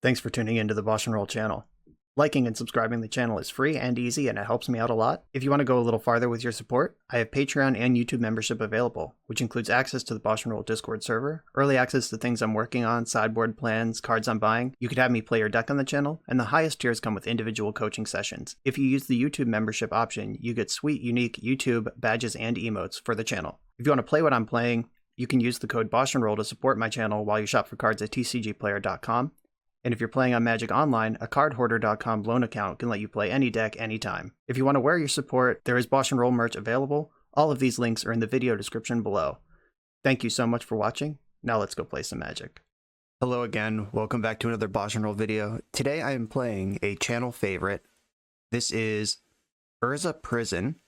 Thanks for tuning into the BoshNRoll channel. Liking and subscribing the channel is free and easy, and it helps me out a lot. If you want to go a little farther with your support, I have Patreon and YouTube membership available, which includes access to the BoshNRoll Discord server, early access to things I'm working on, sideboard plans, cards I'm buying. You could have me play your deck on the channel, and the highest tiers come with individual coaching sessions. If you use the YouTube membership option, you get sweet, unique YouTube badges and emotes for the channel. If you want to play what I'm playing, you can use the code BoshNRoll to support my channel while you shop for cards at tcgplayer.com. And if you're playing on Magic Online, a cardhoarder.com loan account can let you play any deck anytime. If you want to wear your support, there is BoshNRoll merch available. All of these links are in the video description below. Thank you so much for watching. Now let's go play some Magic. Hello again, welcome back to another BoshNRoll video. Today I am playing a channel favorite. This is Urza Prison.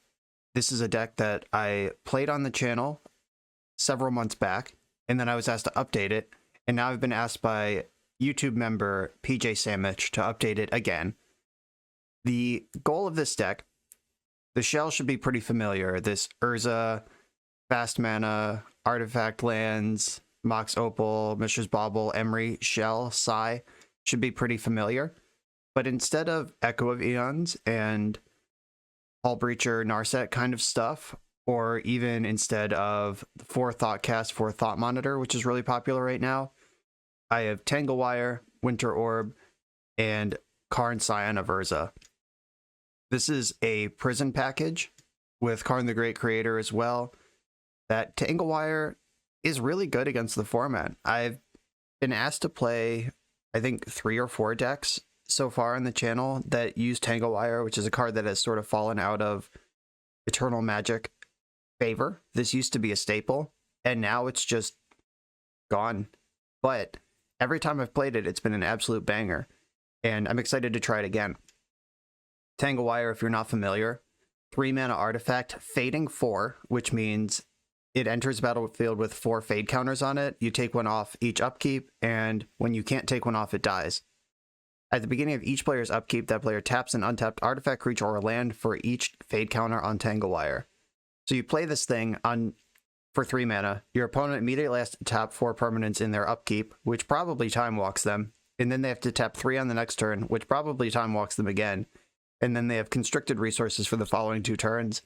This is a deck that I played on the channel several months back, and then I was asked to update it, and now I've been asked by YouTube member PJSammich to update it again. The goal of this deck, the shell should be pretty familiar. This Urza, fast mana, artifact lands, Mox Opal, Mishra's Bauble, Emery, Shell, Sai should be pretty familiar. But instead of Echo of Eons and Hull Breacher, Narset kind of stuff, or even instead of 4 Thoughtcast, 4 Thought Monitor, which is really popular right now, I have Tangle Wire, Winter Orb, and Karn Scion of Urza. This is a prison package with Karn the Great Creator as well. That Tangle Wire is really good against the format. I've been asked to play, I think, 3 or 4 decks so far on the channel that use Tangle Wire, which is a card that has sort of fallen out of Eternal Magic favor. This used to be a staple, and now it's just gone. But every time I've played it, it's been an absolute banger, and I'm excited to try it again. Tangle Wire, if you're not familiar, 3 mana artifact, fading 4, which means it enters battlefield with 4 fade counters on it. You take one off each upkeep, and when you can't take one off, it dies. At the beginning of each player's upkeep, that player taps an untapped artifact, creature, or land for each fade counter on Tangle Wire. So you play this thing on for 3 mana, your opponent immediately has to tap 4 permanents in their upkeep, which probably time walks them, and then they have to tap 3 on the next turn, which probably time walks them again, and then they have constricted resources for the following 2 turns,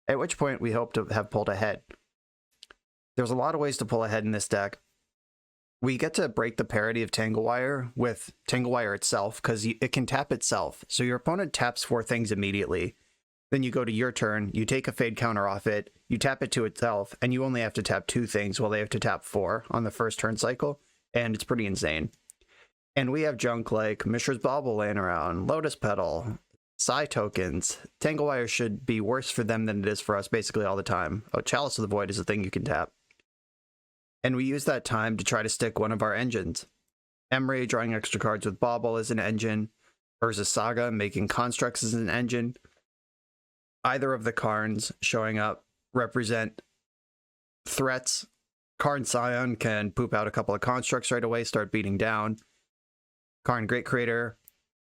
at which point we hope to have pulled ahead. There's a lot of ways to pull ahead in this deck. We get to break the parity of Tangle Wire with Tangle Wire itself, because it can tap itself, so your opponent taps 4 things immediately. Then you go to your turn, you take a fade counter off it, you tap it to itself, and you only have to tap 2 things while they have to tap 4 on the first turn cycle, and it's pretty insane. And we have junk like Mishra's Bauble laying around, Lotus Petal, Sai tokens. Tangle Wire should be worse for them than it is for us basically all the time. Oh, Chalice of the Void is a thing you can tap. And we use that time to try to stick one of our engines. Emery drawing extra cards with Bauble is an engine, Urza Saga making constructs is an engine. Either of the Karns showing up represent threats. Karn Scion can poop out a couple of constructs right away, start beating down. Karn Great Creator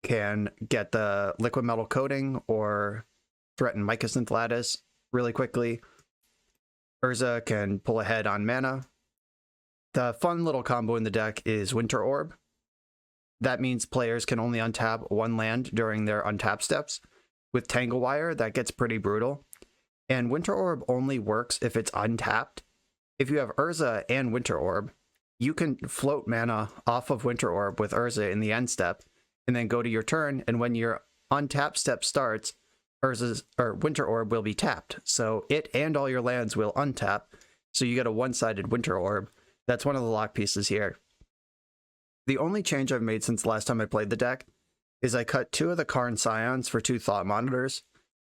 can get the liquid metal coating or threaten Mycosynth Lattice really quickly. Urza can pull ahead on mana. The fun little combo in the deck is Winter Orb. That means players can only untap 1 land during their untap steps. With Tangle Wire, that gets pretty brutal. And Winter Orb only works if it's untapped. If you have Urza and Winter Orb, you can float mana off of Winter Orb with Urza in the end step, and then go to your turn, and when your untap step starts, Winter Orb will be tapped. So it and all your lands will untap, so you get a one-sided Winter Orb. That's one of the lock pieces here. The only change I've made since the last time I played the deck is I cut 2 of the Karn Scions for 2 Thought Monitors.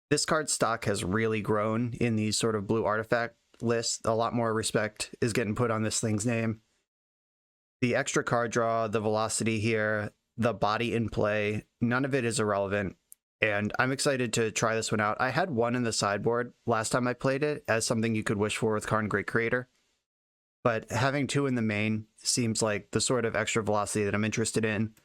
This card stock has really grown in these sort of blue artifact lists. A lot more respect is getting put on this thing's name. The extra card draw, the velocity here, the body in play, none of it is irrelevant. And I'm excited to try this one out. I had 1 in the sideboard last time I played it as something you could wish for with Karn Great Creator. But having 2 in the main seems like the sort of extra velocity that I'm interested in.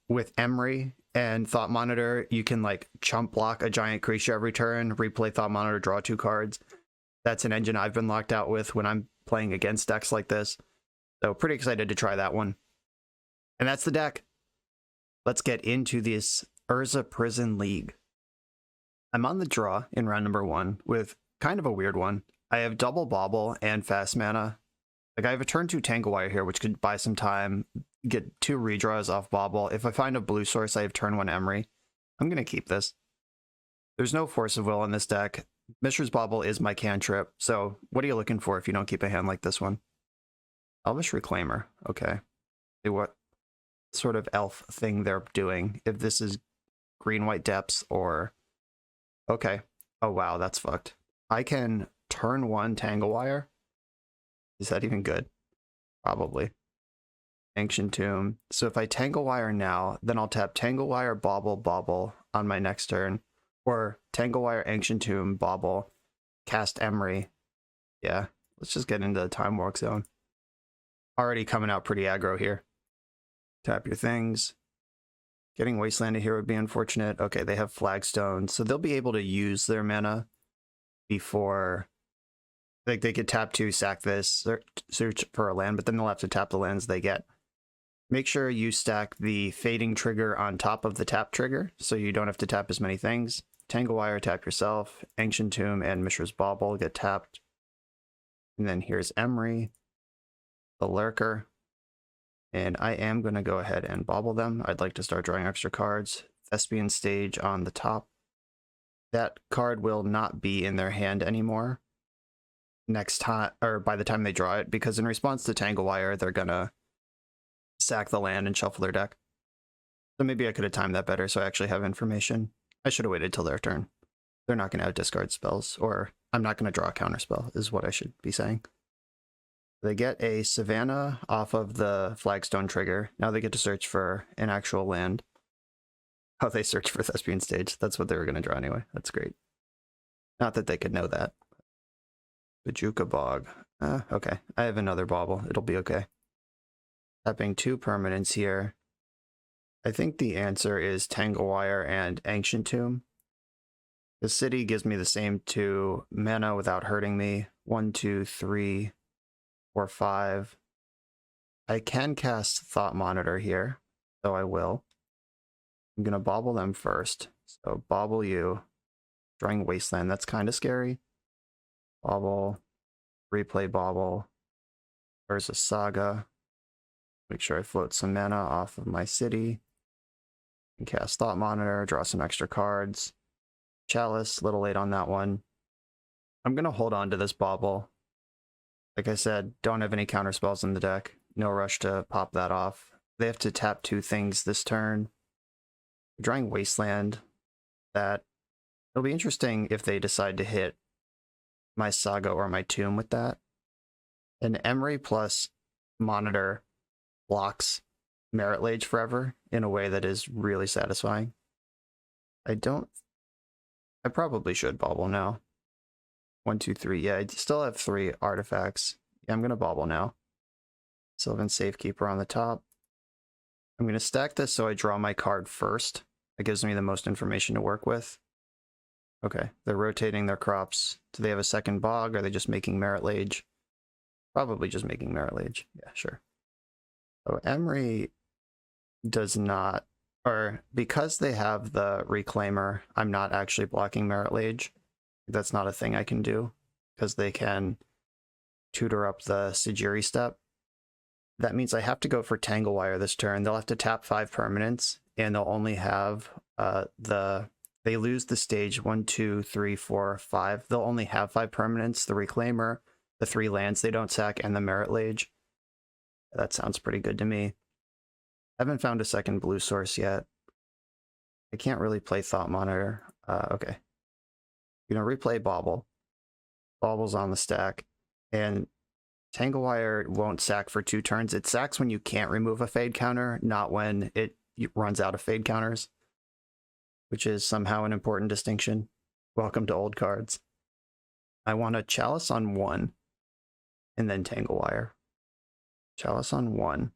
With Emery and Thought Monitor, you can like chump block a giant creature every turn, replay Thought Monitor, draw 2 cards. That's an engine I've been locked out with when I'm playing against decks like this. So pretty excited to try that one. And that's the deck. let's get into this Urza Prison League. I'm on the draw in round number 1 with kind of a weird one. I have double bauble and fast mana. Like, I have a turn 2 Tangle Wire here, which could buy some time, get 2 redraws off bauble. If I find a blue source, I have turn 1 Emery. I'm going to keep this. There's no Force of Will in this deck. Mishra's Bauble is my cantrip, so what are you looking for if you don't keep a hand like this one? Elvish Reclaimer, okay. See what sort of elf thing they're doing. If this is green-white depths or... Okay. Oh wow, that's fucked. I can turn 1 Tangle Wire. Is that even good? Probably. Ancient Tomb. So if I Tangle Wire now, then I'll tap Tangle Wire, Bauble, Bauble on my next turn. Or Tangle Wire, Ancient Tomb, Bauble, cast Emery. Yeah, let's just get into the Time Walk Zone. Already coming out pretty aggro here. Tap your things. Getting Wastelanded here would be unfortunate. Okay, they have Flagstone, so they'll be able to use their mana before... Like, they could tap 2, sack this, search for a land, but then they'll have to tap the lands they get. Make sure you stack the Fading trigger on top of the tap trigger, so you don't have to tap as many things. Tangle Wire, tap yourself. Ancient Tomb and Mishra's Bauble get tapped. And then here's Emery, the Lurker. And I am going to go ahead and bauble them. I'd like to start drawing extra cards. Thespian Stage on the top. That card will not be in their hand anymore next time, or by the time they draw it, because in response to Tangle Wire, they're going to sack the land and shuffle their deck. So maybe I could have timed that better so I actually have information. I should have waited till their turn. They're not going to have discard spells, or I'm not going to draw a counter spell, is what I should be saying. They get a Savannah off of the Flagstone trigger. Now they get to search for an actual land. Oh, they search for Thespian Stage. That's what they were going to draw anyway. That's great. Not that they could know that. Bajuka Bog. Okay, I have another bauble. It'll be okay. Tapping 2 permanents here. I think the answer is Tangle Wire and Ancient Tomb. The city gives me the same 2 mana without hurting me. 1, 2, 3, 4, 5. I can cast Thought Monitor here, so I will. I'm going to bauble them first. So bauble you. Drawing Wasteland, that's kind of scary. Bauble. Replay bauble. There's a Saga. Make sure I float some mana off of my city. And cast Thought Monitor, draw some extra cards. Chalice, little late on that one. I'm going to hold on to this bauble. Like I said, don't have any counter spells in the deck. No rush to pop that off. They have to tap 2 things this turn. Drawing Wasteland. That it'll be interesting if they decide to hit my Saga or my Tomb with that. An Emery plus Monitor blocks Merit Lage forever in a way that is really satisfying. I probably should bauble now. 1, 2, 3. Yeah, I still have 3 artifacts. Yeah, I'm going to bauble now. Sylvan Safekeeper on the top. I'm going to stack this so I draw my card first. That gives me the most information to work with. Okay, they're rotating their crops. Do they have a second bog? Are they just making Merit Lage? Probably just making Merit Lage. Yeah, sure. So Emery does not, or because they have the Reclaimer, I'm not actually blocking Merit Lage. That's not a thing I can do, because they can tutor up the Sejiri step. That means I have to go for Tangle Wire this turn. They'll have to tap 5 permanents, and they'll only have they lose the stage 1, 2, 3, 4, 5. They'll only have 5 permanents, the Reclaimer, the 3 lands they don't sack, and the Merit Lage. That sounds pretty good to me. I haven't found a second blue source yet. I can't really play Thought Monitor. Okay. You know, replay Bauble. Bauble's on the stack. And Tangle Wire won't sack for 2 turns. It sacks when you can't remove a fade counter, not when it runs out of fade counters, which is somehow an important distinction. Welcome to old cards. I want a Chalice on 1, and then Tangle Wire. Chalice on 1.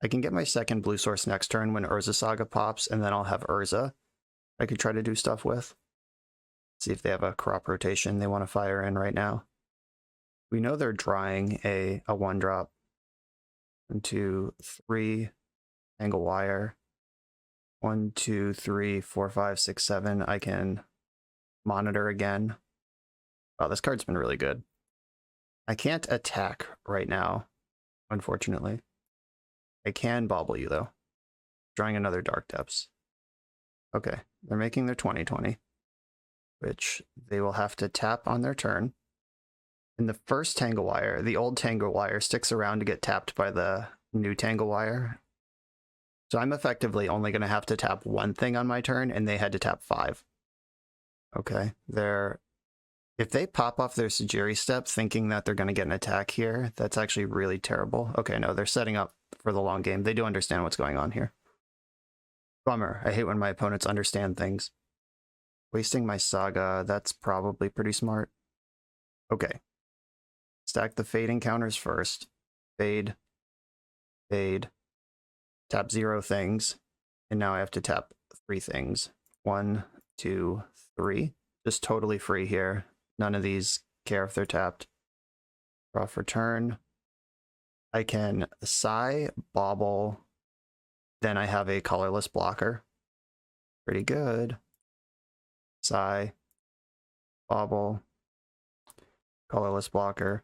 I can get my second blue source next turn when Urza Saga pops, and then I'll have Urza I could try to do stuff with. See if they have a crop rotation they want to fire in right now. We know they're drawing a 1-drop. 1, 2, 3, Tangle Wire. 1, 2, 3, 4, 5, 6, 7. I can monitor again. Oh, this card's been really good. I can't attack right now, unfortunately. I can bobble you, though. Drawing another Dark Depths. Okay, they're making their 20/20, which they will have to tap on their turn. In the first Tangle Wire, the old Tangle Wire sticks around to get tapped by the new Tangle Wire. So I'm effectively only going to have to tap one thing on my turn, and they had to tap 5. Okay, if they pop off their Sajiri step thinking that they're going to get an attack here, that's actually really terrible. Okay, no, they're setting up for the long game. They do understand what's going on here. Bummer. I hate when my opponents understand things. Wasting my Saga, that's probably pretty smart. Okay. Stack the fading counters first. Fade. Fade. Tap 0 things. And now I have to tap 3 things. 1, 2, 3. Just totally free here. None of these care if they're tapped. Draw for turn. I can sigh, bobble. Then I have a colorless blocker. Pretty good. Sigh, bobble, colorless blocker.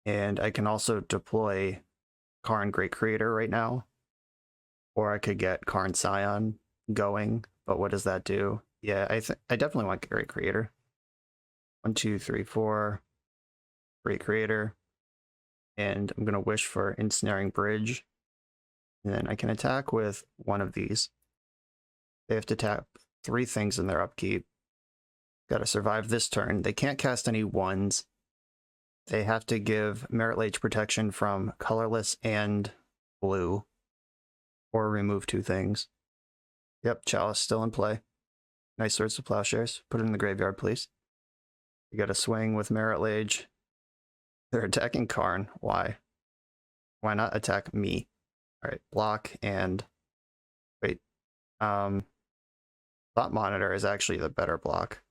And I can also deploy Karn Great Creator right now. Or I could get Karn Scion going. But what does that do? Yeah, I definitely want Great Creator. 1, 2, 3, 4. Great Creator. And I'm going to wish for Ensnaring Bridge. And then I can attack with one of these. They have to tap 3 things in their upkeep. Got to survive this turn. They can't cast any 1s. They have to give Merit Lage protection from colorless and blue. Or remove 2 things. Yep, Chalice still in play. Nice Swords to Plowshares. Put it in the graveyard, please. You got to swing with Merit Lage. They're attacking Karn. Why? Why not attack me? Alright, block and... Wait. Thought Monitor is actually the better block.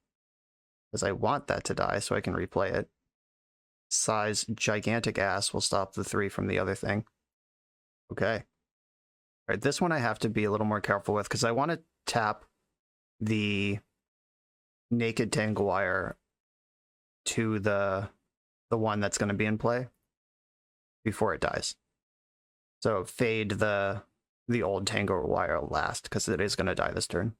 Because I want that to die so I can replay it. Size gigantic ass will stop the 3 from the other thing. Okay. Alright, this one I have to be a little more careful with because I want to tap the naked Tangle Wire to the one that's going to be in play before it dies. So fade the old Tangle Wire last because it is going to die this turn.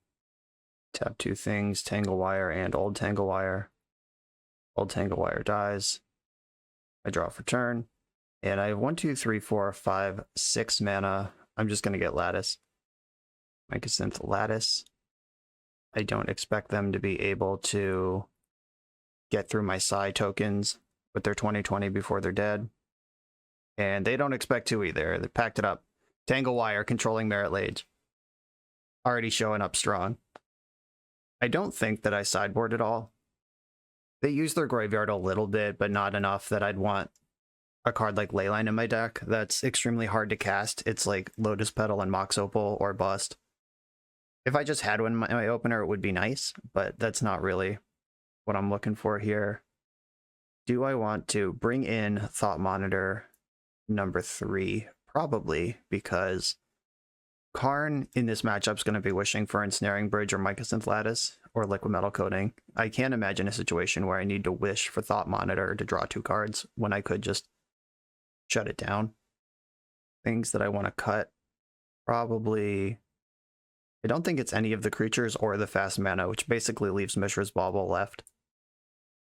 Tap 2 things, Tangle Wire and old Tangle Wire. Old Tangle Wire dies. I draw for turn. And I have 1, 2, 3, 4, 5, 6 mana. I'm just going to get Lattice. Mycosynth Lattice. I don't expect them to be able to get through my Psi tokens with their 20/20 before they're dead. And they don't expect to either. They packed it up. Tangle Wire controlling Merit Lage. Already showing up strong. I don't think that I sideboard at all. They use their graveyard a little bit, but not enough that I'd want a card like Leyline in my deck. That's extremely hard to cast. It's like Lotus Petal and Mox Opal or bust. If I just had one in my opener, it would be nice, but that's not really what I'm looking for here. Do I want to bring in Thought Monitor number 3? Probably, because Karn in this matchup is going to be wishing for Ensnaring Bridge or Mycosynth Lattice or Liquid Metal Coating. I can't imagine a situation where I need to wish for Thought Monitor to draw 2 cards when I could just shut it down. Things that I want to cut, probably... I don't think it's any of the creatures or the fast mana, which basically leaves Mishra's Bauble left.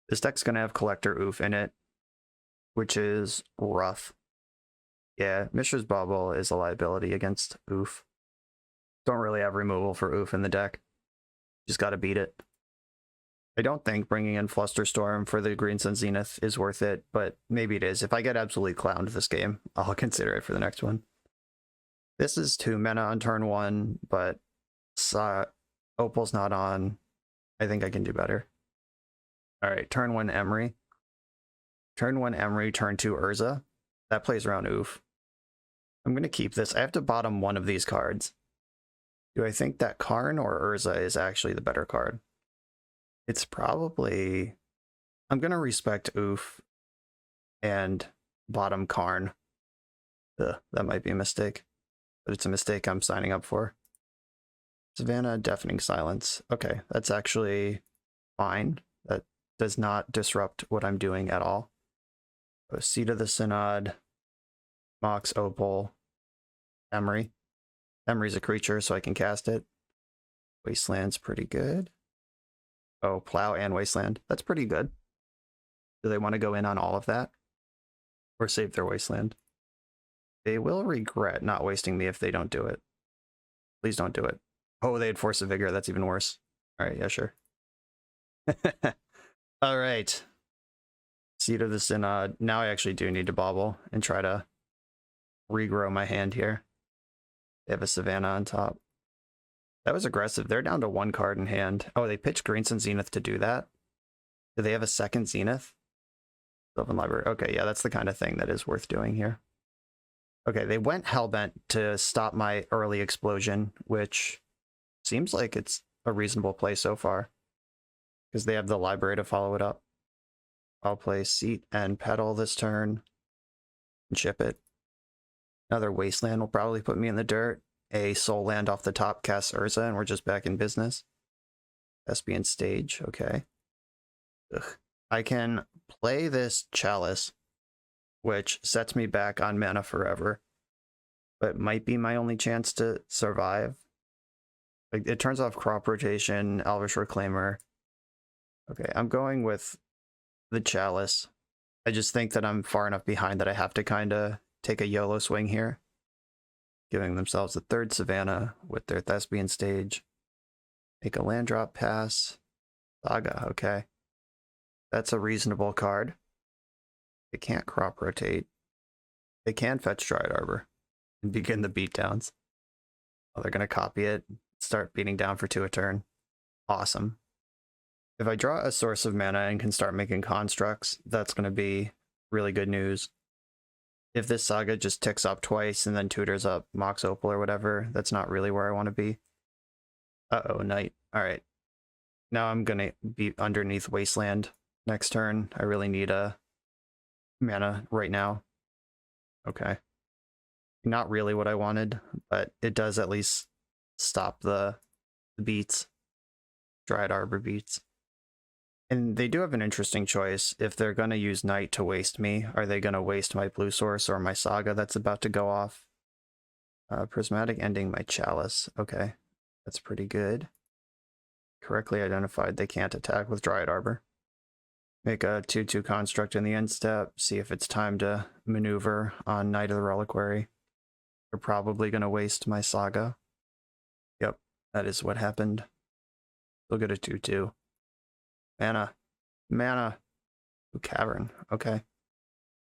This deck's going to have Collector Oof in it, which is rough. Yeah, Mishra's Bauble is a liability against Oof. Don't really have removal for Oof in the deck. Just gotta beat it. I don't think bringing in Flusterstorm for the Green Sun Zenith is worth it, but maybe it is. If I get absolutely clowned this game, I'll consider it for the next one. This is 2 mana on turn 1, but Opal's not on. I think I can do better. Alright, turn 1 Emery. Turn 1 Emery, turn 2 Urza. That plays around Oof. I'm going to keep this. I have to bottom one of these cards. Do I think that Karn or Urza is actually the better card? It's probably... I'm going to respect Oof and bottom Karn. Ugh, that might be a mistake. But it's a mistake I'm signing up for. Savannah, Deafening Silence. Okay, that's actually fine. That does not disrupt what I'm doing at all. So Seat of the Synod, Mox, Opal, Emery. Emery's a creature, so I can cast it. Wasteland's pretty good. Oh, Plow and Wasteland. That's pretty good. Do they want to go in on all of that? Or save their Wasteland? They will regret not wasting me if they don't do it. Please don't do it. Oh, they had Force of Vigor. That's even worse. Alright, yeah, sure. Alright. Seat of the Synod. Now I actually do need to bobble and try to regrow my hand here. They have a Savannah on top. That was aggressive. They're down to 1 card in hand. Oh, they pitched Greensun Zenith to do that? Do they have a second Zenith? Sylvan Library. Okay, yeah, that's the kind of thing that is worth doing here. Okay, they went Hellbent to stop my early explosion, which seems like it's a reasonable play so far. Because they have the library to follow it up. I'll play Seat and Petal this turn. And ship it. Another Wasteland will probably put me in the dirt. A Soul Land off the top casts Urza, and we're just back in business. Thespian Stage, okay. Ugh. I can play this Chalice, which sets me back on mana forever, but might be my only chance to survive. Like, it turns off Crop Rotation, Elvish Reclaimer. Okay, I'm going with the Chalice. I just think that I'm far enough behind that I have to kind of take a YOLO swing here. Giving themselves a 3rd Savannah with their Thespian Stage. Make a land drop pass. Saga, okay. That's a reasonable card. They can't Crop Rotate. They can fetch Dryad Arbor and begin the beatdowns. Oh, they're going to copy it, start beating down for 2 a turn. Awesome. If I draw a source of mana and can start making constructs, that's going to be really good news. If this Saga just ticks up twice and then tutors up Mox Opal or whatever, that's not really where I want to be. Uh-oh, Knight. Alright. Now I'm going to be underneath Wasteland next turn. I really need a mana right now. Okay. Not really what I wanted, but it does at least stop the beats. Dryad Arbor beats. And they do have an interesting choice. If they're going to use Knight to waste me, are they going to waste my blue source or my Saga that's about to go off? Prismatic Ending my Chalice. Okay, that's pretty good. Correctly identified, they can't attack with Dryad Arbor. Make a 2/2 construct in the end step, see if it's time to maneuver on Knight of the Reliquary. They're probably going to waste my Saga. Yep, that is what happened. They'll get a 2/2. Mana. Mana. Ooh, Cavern. Okay.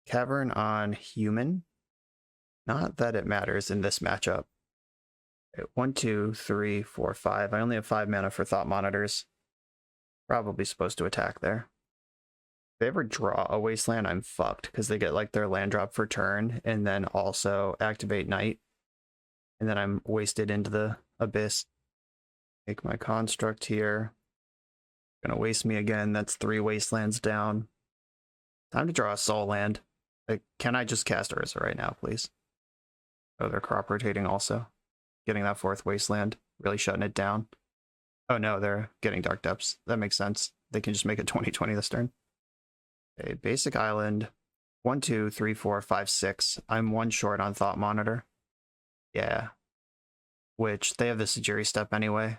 Cavern on human. Not that it matters in this matchup. Okay, 1, 2, 3, 4, 5. I only have 5 mana for Thought Monitors. Probably supposed to attack there. If they ever draw a Wasteland, I'm fucked, because they get like their land drop for turn, and then also activate Knight. And then I'm wasted into the Abyss. Make my construct here. Gonna waste me again. That's 3 Wastelands down. Time to draw a Soul Land. Like, can I just cast Urza right now, please? Oh, they're Crop Rotating also. Getting that 4th Wasteland. Really shutting it down. Oh no, they're getting Dark Depths. That makes sense. They can just make it 20/20 this turn. Okay, basic island. 1, 2, 3, 4, 5, 6. I'm 1 short on Thought Monitor. Yeah. Which, they have the Sajiri step anyway.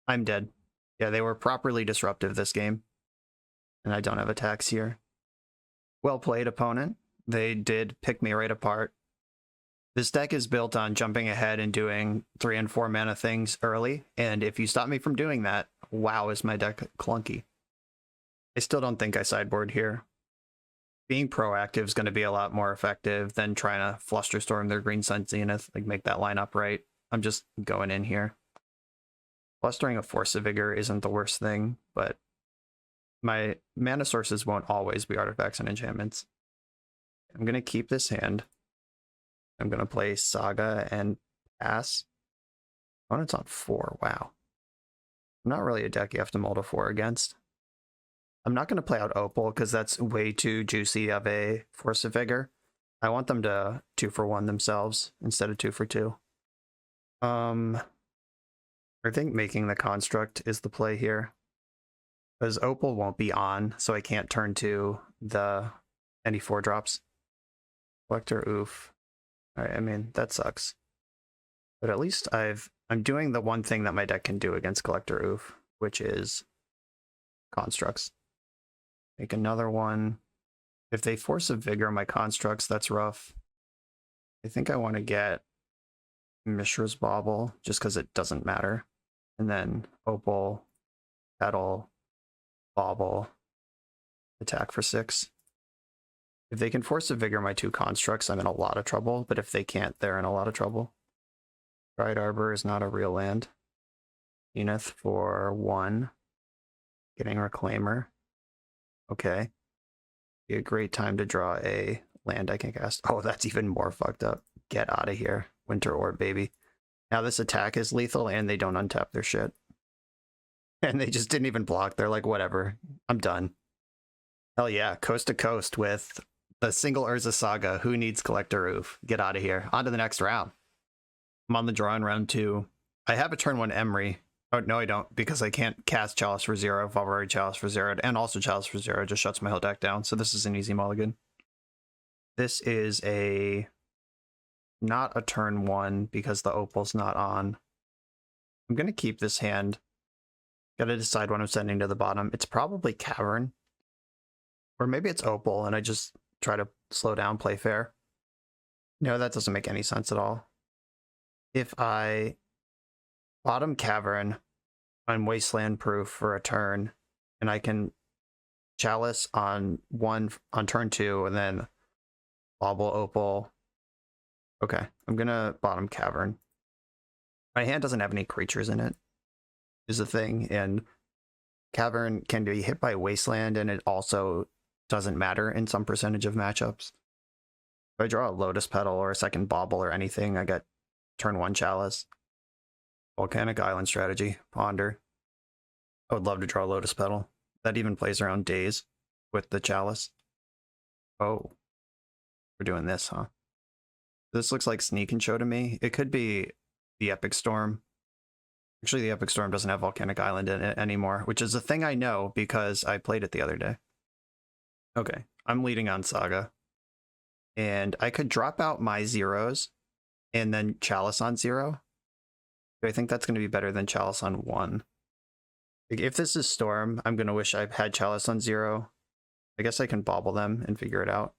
I'm dead. Yeah, they were properly disruptive this game. And I don't have attacks here. Well played, opponent. They did pick me right apart. This deck is built on jumping ahead and doing 3 and 4 mana things early, and if you stop me from doing that, wow, is my deck clunky. I still don't think I sideboard here. Being proactive is going to be a lot more effective than trying to Flusterstorm their Green Sun Zenith, like make that line up right. I'm just going in here. Flustering a Force of Vigor isn't the worst thing, but my mana sources won't always be artifacts and enchantments. I'm going to keep this hand. I'm going to play Saga and pass. Opponent's on 4, wow. I'm not really a deck you have to mold a 4 against. I'm not going to play out Opal because that's way too juicy of a Force of Vigor. I want them to 2 for 1 themselves instead of 2 for 2. I think making the construct is the play here. Because Opal won't be on, so I can't turn to any 4-drops. Collector, oof. Alright, I mean, that sucks. But at least I'm doing the one thing that my deck can do against Collector Oof, which is constructs. Make another one. If they force a Vigor on my constructs, that's rough. I think I want to get Mishra's Bauble, just because it doesn't matter. And then Opal, Petal, Bauble, attack for 6. If they can force a Vigor my 2 constructs, I'm in a lot of trouble, but if they can't, they're in a lot of trouble. Pride Arbor is not a real land. Zenith for 1. Getting Reclaimer. Okay. Be a great time to draw a land I can cast. Oh, that's even more fucked up. Get out of here. Winter Orb, baby. Now this attack is lethal and they don't untap their shit. And they just didn't even block. They're like, whatever. I'm done. Hell yeah. Coast to coast with the single Urza Saga. Who needs Collector Oof? Get out of here. On to the next round. I'm on the draw in round 2. I have a turn 1 Emery. Oh, no, I don't, because I can't cast Chalice for 0 if I've already Chalice for 0, and also Chalice for 0 just shuts my whole deck down, so this is an easy mulligan. This is not a turn 1 because the Opal's not on. I'm going to keep this hand. Gotta decide what I'm sending to the bottom. It's probably Cavern. Or maybe it's Opal, and I just try to slow down, play fair. No, that doesn't make any sense at all. If I bottom Cavern, I'm Wasteland proof for a turn, and I can Chalice on turn 2, and then Bauble, Opal. Okay, I'm gonna bottom Cavern. My hand doesn't have any creatures in it, is the thing, and Cavern can be hit by Wasteland, and it also doesn't matter in some percentage of matchups. If I draw a Lotus Petal or a second Bauble or anything, I get turn 1 Chalice. Volcanic Island strategy. Ponder. I would love to draw Lotus Petal. That even plays around Days with the Chalice. Oh. We're doing this, huh? This looks like Sneak and Show to me. It could be the Epic Storm. Actually, the Epic Storm doesn't have Volcanic Island in it anymore, which is a thing I know because I played it the other day. Okay, I'm leading on Saga. And I could drop out my zeros and then Chalice on 0. I think that's going to be better than Chalice on 1. If this is Storm, I'm going to wish I had Chalice on 0. I guess I can bauble them and figure it out.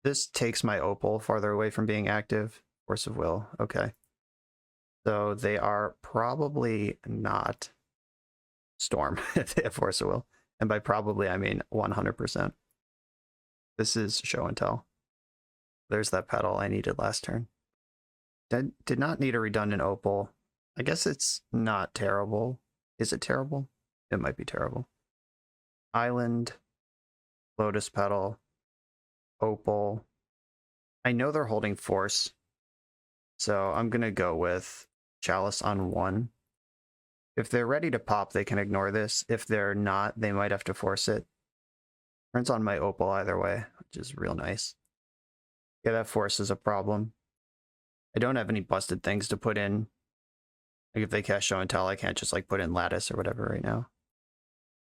This takes my Opal farther away from being active. Force of Will. Okay. So they are probably not Storm if they have Force of Will. And by probably, I mean 100%. This is Show and Tell. There's that Petal I needed last turn. Did not need a redundant Opal. I guess it's not terrible. Is it terrible? It might be terrible. Island, Lotus Petal, Opal. I know they're holding Force, so I'm going to go with Chalice on 1. If they're ready to pop, they can ignore this. If they're not, they might have to force it. Turns on my Opal either way, which is real nice. Yeah, that Force is a problem. I don't have any busted things to put in. Like if they cast Show and Tell, I can't just like put in Lattice or whatever right now.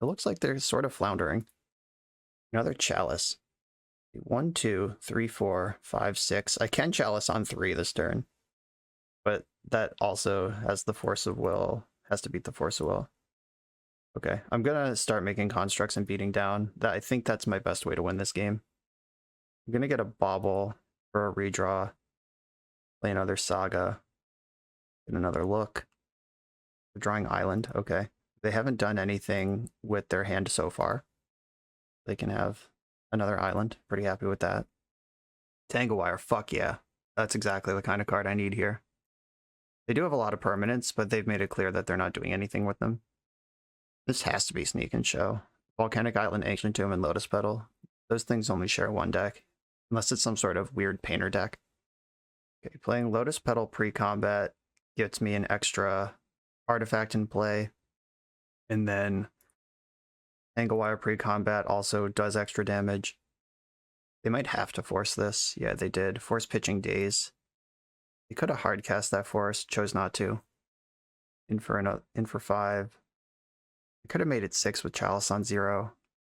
It looks like they're sort of floundering. Another Chalice. 1, 2, 3, 4, 5, 6. I can Chalice on 3 this turn. But that also has the Force of Will. Has to beat the Force of Will. Okay, I'm gonna start making constructs and beating down. I think that's my best way to win this game. I'm gonna get a Bauble for a redraw. Play another Saga. Get another look. We're drawing Island. Okay. They haven't done anything with their hand so far. They can have another Island. Pretty happy with that. Tangle Wire. Fuck yeah. That's exactly the kind of card I need here. They do have a lot of permanents, but they've made it clear that they're not doing anything with them. This has to be Sneak and Show. Volcanic Island, Ancient Tomb, and Lotus Petal. Those things only share one deck. Unless it's some sort of weird painter deck. Okay, playing Lotus Petal pre-combat gets me an extra artifact in play. And then Tangle Wire pre-combat also does extra damage. They might have to force this. Yeah, they did. Force Pitching Days. They could have hard cast that for us, chose not to. In for 5. I could have made it 6 with Chalice on 0.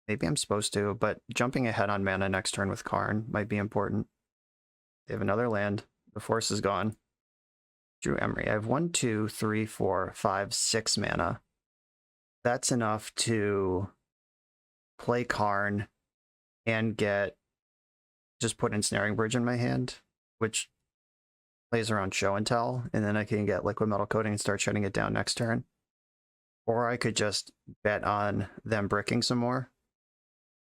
Maybe I'm supposed to, but jumping ahead on mana next turn with Karn might be important. They have another land. The force is gone. Drew Emery. I have 1, 2, 3, 4, 5, 6 mana. That's enough to play Karn and just put Ensnaring Bridge in my hand, which plays around Show and Tell, and then I can get Liquid Metal Coating and start shutting it down next turn. Or I could just bet on them bricking some more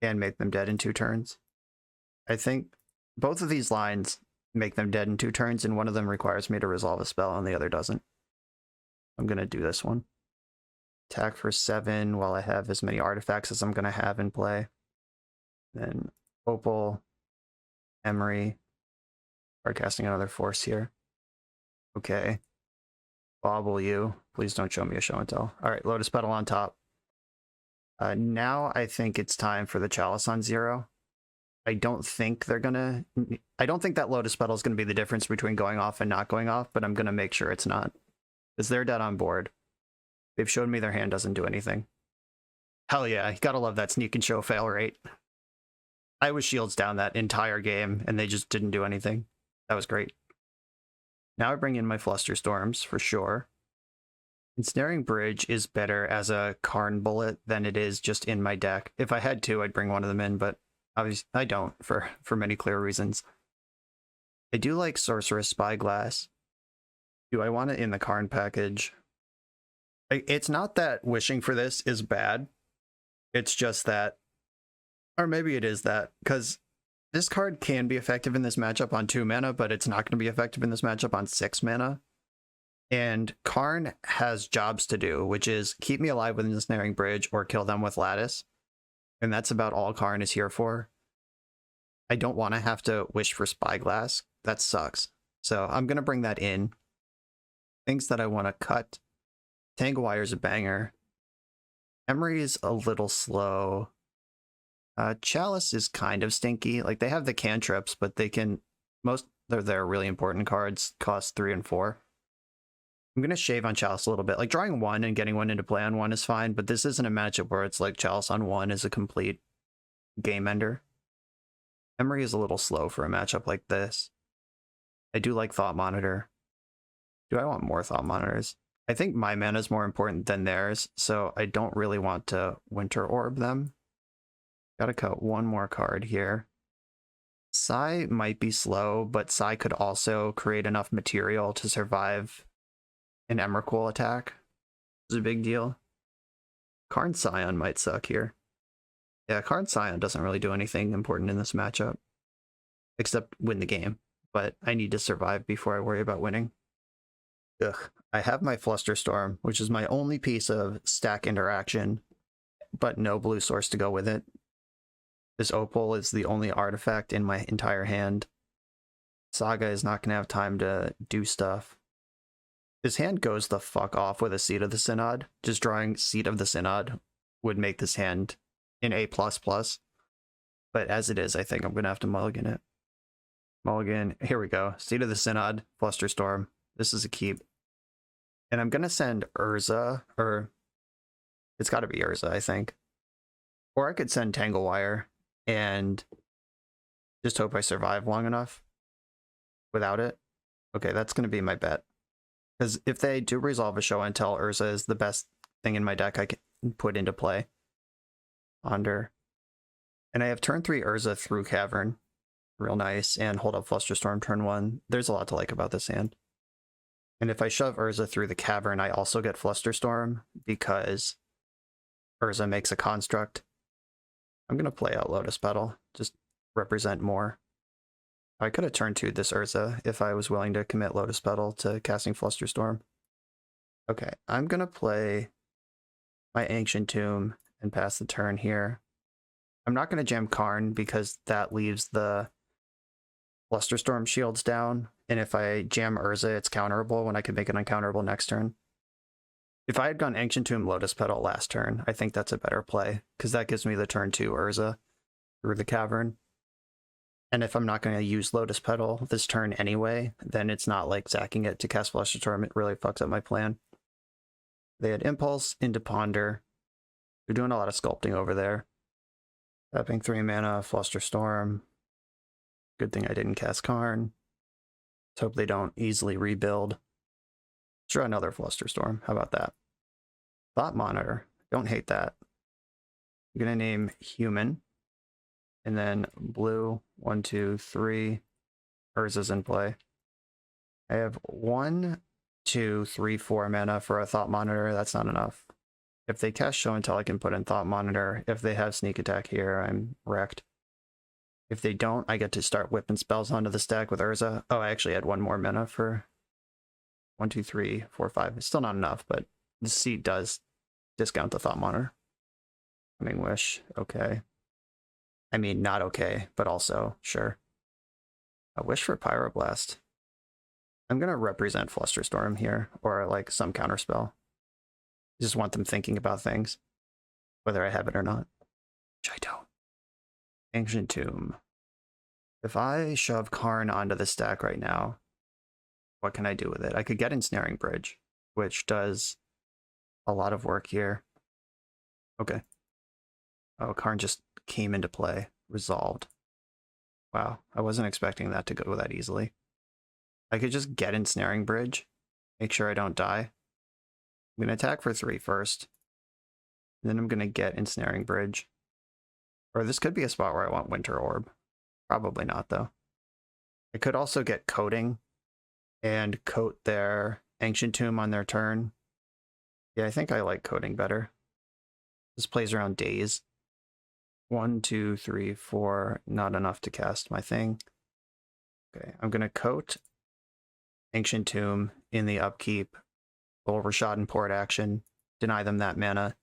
and make them dead in 2 turns. I think both of these lines make them dead in 2 turns, and one of them requires me to resolve a spell and the other doesn't. I'm going to do this one. Attack for 7 while I have as many artifacts as I'm going to have in play. Then Opal, Emery, start casting another force here. Okay. Bobble you. Please don't show me a show and tell. All right, Lotus Petal on top. Now I think it's time for the Chalice on 0. I don't think that Lotus Petal is going to be the difference between going off and not going off, but I'm going to make sure it's not. Because they're dead on board. They've showed me their hand doesn't do anything. Hell yeah, you gotta love that sneak and show fail rate. I was shields down that entire game, and they just didn't do anything. That was great. Now I bring in my Flusterstorms, for sure. Ensnaring Bridge is better as a Karn bullet than it is just in my deck. If I had to, I'd bring one of them in, but obviously I don't, for many clear reasons. I do like Sorceress Spyglass. Do I want it in the Karn package? It's not that wishing for this is bad. It's just that, or maybe it is that, because this card can be effective in this matchup on 2 mana, but it's not going to be effective in this matchup on 6 mana. And Karn has jobs to do, which is keep me alive with Ensnaring Bridge or kill them with Lattice. And that's about all Karn is here for. I don't want to have to wish for Spyglass. That sucks. So I'm going to bring that in. Things that I want to cut. Tangle Wire is a banger. Emery is a little slow. Chalice is kind of stinky. Like, they have the cantrips, but they can... They're really important cards, cost 3 and 4. I'm going to shave on Chalice a little bit. Like, drawing 1 and getting 1 into play on 1 is fine, but this isn't a matchup where it's like Chalice on 1 is a complete game ender. Emery is a little slow for a matchup like this. I do like Thought Monitor. Do I want more Thought Monitors? I think my mana is more important than theirs, so I don't really want to Winter Orb them. Gotta cut one more card here. Sai might be slow, but Sai could also create enough material to survive an Emrakul attack. It's a big deal. Karn Scion might suck here. Yeah, Karn Scion doesn't really do anything important in this matchup, except win the game, but I need to survive before I worry about winning. Ugh. I have my Flusterstorm, which is my only piece of stack interaction, but no blue source to go with it. This Opal is the only artifact in my entire hand. Saga is not going to have time to do stuff. This hand goes the fuck off with a Seat of the Synod. Just drawing Seat of the Synod would make this hand an A++. But as it is, I think I'm going to have to mulligan it. Mulligan, here we go. Seat of the Synod, Flusterstorm. This is a keep. And I'm going to send Urza, or it's got to be Urza, I think. Or I could send Tangle Wire and just hope I survive long enough without it. Okay, that's going to be my bet. Because if they do resolve a show and tell, Urza is the best thing in my deck I can put into play. Ponder. And I have turn 3 Urza through Cavern. Real nice. And hold up Flusterstorm turn 1. There's a lot to like about this hand. And if I shove Urza through the Cavern, I also get Flusterstorm because Urza makes a construct. I'm going to play out Lotus Petal, just represent more. I could have turned 2 this Urza if I was willing to commit Lotus Petal to casting Flusterstorm. Okay, I'm going to play my Ancient Tomb and pass the turn here. I'm not going to jam Karn because that leaves the Flusterstorm shields down, and if I jam Urza, it's counterable when I could make it uncounterable next turn. If I had gone Ancient Tomb Lotus Petal last turn, I think that's a better play, because that gives me the turn 2 Urza through the Cavern. And if I'm not going to use Lotus Petal this turn anyway, then it's not like zacking it to cast Flusterstorm. It really fucks up my plan. They had Impulse into Ponder. They're doing a lot of sculpting over there. Tapping 3 mana, Flusterstorm. Good thing I didn't cast Karn. Let's hope they don't easily rebuild. Sure, another Flusterstorm. How about that? Thought Monitor. Don't hate that. I'm going to name Human. And then blue, 1, 2, 3. Urza's in play. I have 1, 2, 3, 4 mana for a Thought Monitor. That's not enough. If they cast Show and Tell, I can put in Thought Monitor. If they have Sneak Attack here, I'm wrecked. If they don't, I get to start whipping spells onto the stack with Urza. Oh, I actually had 1 more mana for 1, 2, 3, 4, 5. It's still not enough, but the seat does discount the Thought Monitor. Coming Wish, okay. I mean, not okay, but also, sure. A Wish for Pyroblast. I'm going to represent Flusterstorm here, or like some counterspell. Just want them thinking about things, whether I have it or not, which I don't. Ancient Tomb. If I shove Karn onto the stack right now, what can I do with it? I could get Ensnaring Bridge, which does a lot of work here. Okay. Oh, Karn just came into play. Resolved. Wow, I wasn't expecting that to go that easily. I could just get Ensnaring Bridge, make sure I don't die. I'm going to attack for 3 first. And then I'm going to get Ensnaring Bridge. Or this could be a spot where I want Winter Orb. Probably not, though. I could also get Coating and coat their Ancient Tomb on their turn. Yeah, I think I like Coating better. This plays around Daze. 1, 2, 3, 4. Not enough to cast my thing. Okay, I'm going to coat Ancient Tomb in the upkeep. Little Rashad and Port action. Deny them that mana.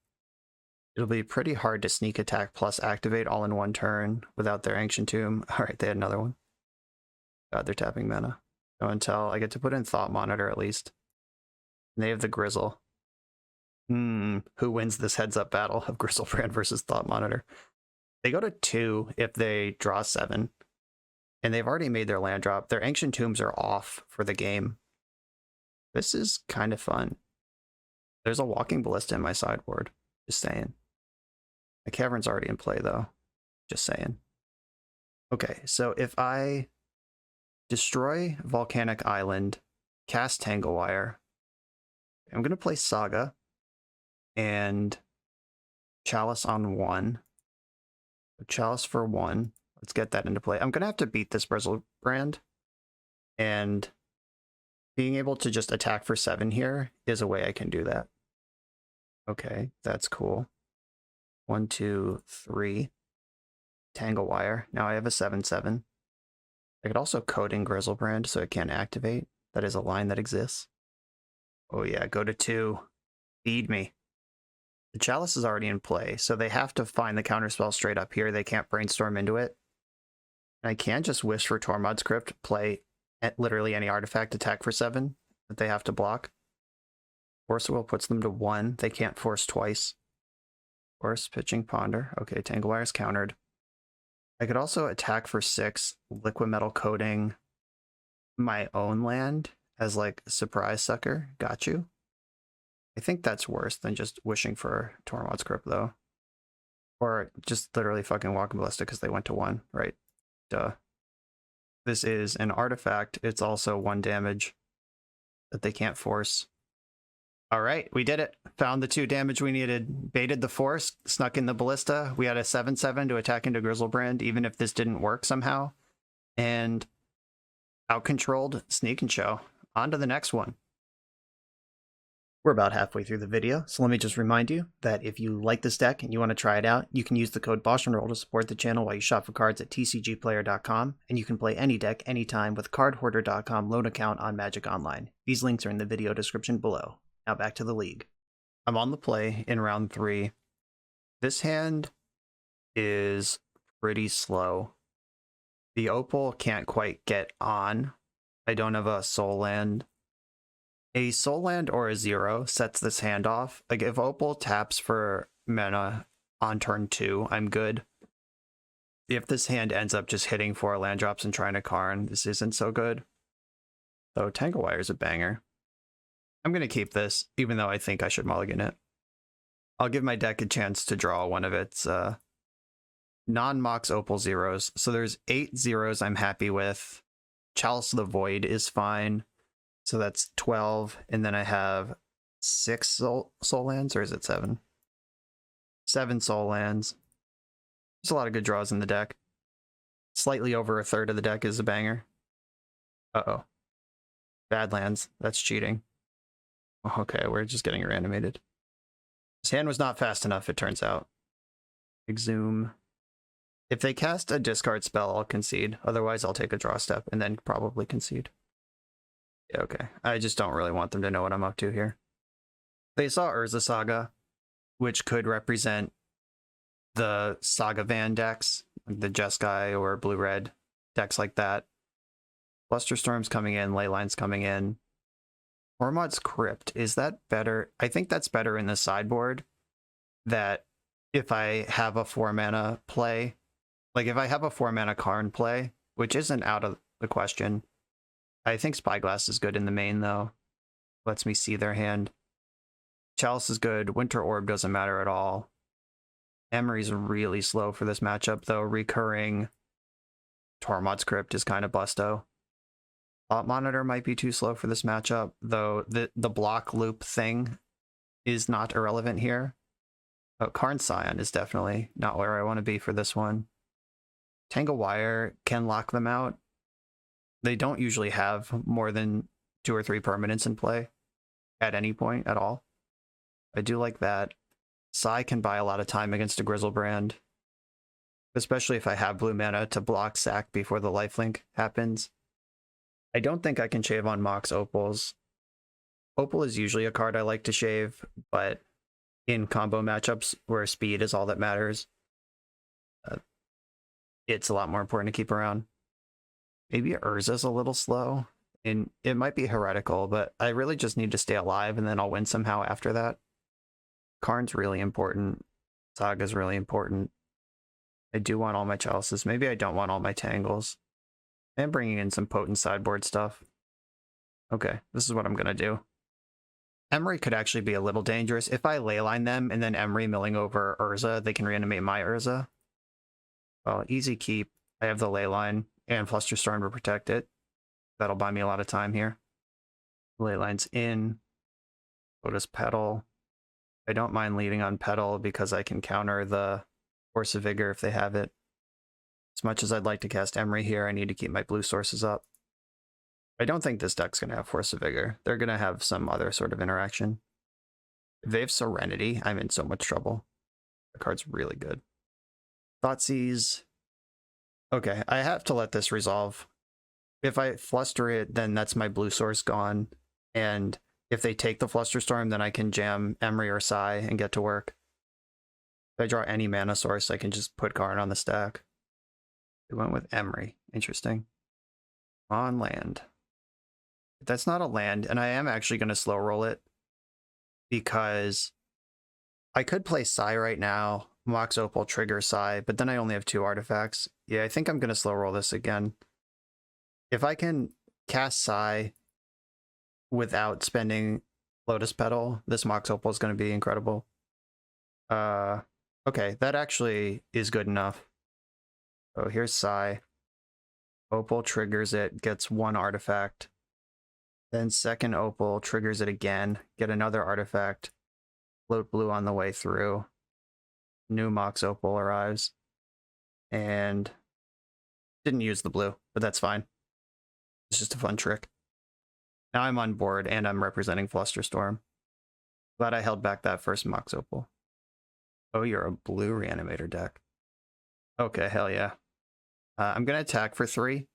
It'll be pretty hard to sneak attack plus activate all in 1 turn without their Ancient Tomb. Alright, they had another one. God, they're tapping mana. Go and Tell. I get to put in Thought Monitor at least. And they have the Grizzle. Who wins this heads-up battle of Grizzlebrand versus Thought Monitor? They go to 2 if they draw 7. And they've already made their land drop. Their Ancient Tombs are off for the game. This is kind of fun. There's a Walking Ballista in my sideboard. Just saying. The Cavern's already in play, though. Just saying. Okay, so if I destroy Volcanic Island, cast Tangle Wire, I'm going to play Saga and Chalice on 1. Chalice for 1. Let's get that into play. I'm going to have to beat this Grizzlebrand, and being able to just attack for 7 here is a way I can do that. Okay, that's cool. 1, 2, 3. Tangle Wire. Now I have a 7/7. I could also Coating Grizzlebrand so it can't activate. That is a line that exists. Oh yeah, go to 2. Feed me. The Chalice is already in play, so they have to find the counterspell straight up here. They can't brainstorm into it. And I can just Wish for Tormod's Crypt, play literally any artifact, attack for 7 that they have to block. Force Will puts them to 1. They can't force twice. Force, pitching Ponder. Okay, Tangle Wire's countered. I could also attack for 6, Liquid Metal Coating my own land as like a surprise sucker. Got you. I think that's worse than just wishing for Tormod's Crypt, though. Or just literally fucking Walking Ballista because they went to 1, right? Duh. This is an artifact. It's also 1 damage that they can't force. All right, we did it. Found the 2 damage we needed. Baited the force, snuck in the Ballista. We had a 7/7 to attack into Grizzlebrand, even if this didn't work somehow. And out-controlled Sneak and Show. On to the next one. We're about halfway through the video, so let me just remind you that if you like this deck and you want to try it out, you can use the code BoshNRoll to support the channel while you shop for cards at tcgplayer.com, and you can play any deck anytime with cardhoarder.com loan account on Magic Online. These links are in the video description below. Now back to the league. I'm on the play in round 3. This hand is pretty slow. The Opal can't quite get on. I don't have a Soul Land. A Soul Land or a 0 sets this hand off. Like if Opal taps for mana on turn 2, I'm good. If this hand ends up just hitting 4 land drops and trying to Karn, this isn't so good. So Tangle Wire is a banger. I'm going to keep this, even though I think I should mulligan it. I'll give my deck a chance to draw one of its non-Mox Opal zeros. So there's 8 zeros I'm happy with. Chalice of the Void is fine. So that's 12. And then I have 6 soul lands, or is it 7? 7 soul lands. There's a lot of good draws in the deck. Slightly over a third of the deck is a banger. Uh-oh. Bad lands. That's cheating. Okay, we're just getting reanimated. His hand was not fast enough, it turns out. Exhume. If they cast a discard spell, I'll concede. Otherwise, I'll take a draw step and then probably concede. Yeah, okay. I just don't really want them to know what I'm up to here. They saw Urza Saga, which could represent the Saga Van decks, like the Jeskai or Blue-Red decks like that. Flusterstorm's coming in, Leyline's coming in. Tormod's Crypt, is that better? I think that's better in the sideboard, that if I have a 4-mana play, like if I have a 4-mana Karn play, which isn't out of the question. I think Spyglass is good in the main, though. Lets me see their hand. Chalice is good. Winter Orb doesn't matter at all. Emery's really slow for this matchup, though. Recurring Tormod's Crypt is kind of busto. Thought Monitor might be too slow for this matchup, though the block loop thing is not irrelevant here. Oh, Karn Scion is definitely not where I want to be for this one. Tangle Wire can lock them out. They don't usually have more than 2 or 3 permanents in play at any point at all. I do like that. Sai can buy a lot of time against a Grizzlebrand, especially if I have blue mana to block sack before the lifelink happens. I don't think I can shave on Mox Opals. Opal is usually a card I like to shave, but in combo matchups where speed is all that matters, it's a lot more important to keep around. Maybe Urza's a little slow, and it might be heretical, but I really just need to stay alive and then I'll win somehow after that. Karn's really important. Saga's really important. I do want all my Chalices. Maybe I don't want all my Tangles. I'm bringing in some potent sideboard stuff. Okay, this is what I'm going to do. Emery could actually be a little dangerous. If I leyline them and then Emery milling over Urza, they can reanimate my Urza. Well, easy keep. I have the leyline and Flusterstorm to protect it. That'll buy me a lot of time here. Leyline's in. Lotus Petal. I don't mind leading on Petal because I can counter the Force of Vigor if they have it. As much as I'd like to cast Emery here, I need to keep my blue sources up. I don't think this deck's going to have Force of Vigor. They're going to have some other sort of interaction. If they have Serenity, I'm in so much trouble. The card's really good. Thoughtseize. Okay, I have to let this resolve. If I fluster it, then that's my blue source gone. And if they take the Flusterstorm, then I can jam Emery or Sai and get to work. If I draw any mana source, I can just put Karn on the stack. It went with Emery. Interesting. On land. That's not a land, and I am actually going to slow roll it because I could play Sai right now, Mox Opal, trigger Sai, but then I only have 2 artifacts. Yeah, I think I'm going to slow roll this again. If I can cast Sai without spending Lotus Petal, this Mox Opal is going to be incredible. Okay, that actually is good enough. So here's Sai. Opal triggers it, gets 1 artifact. Then second Opal triggers it again, get another artifact. Float blue on the way through. New Mox Opal arrives. And didn't use the blue, but that's fine. It's just a fun trick. Now I'm on board and I'm representing Flusterstorm. Glad I held back that first Mox Opal. Oh, you're a blue reanimator deck. Okay, hell yeah. I'm going to attack for 3.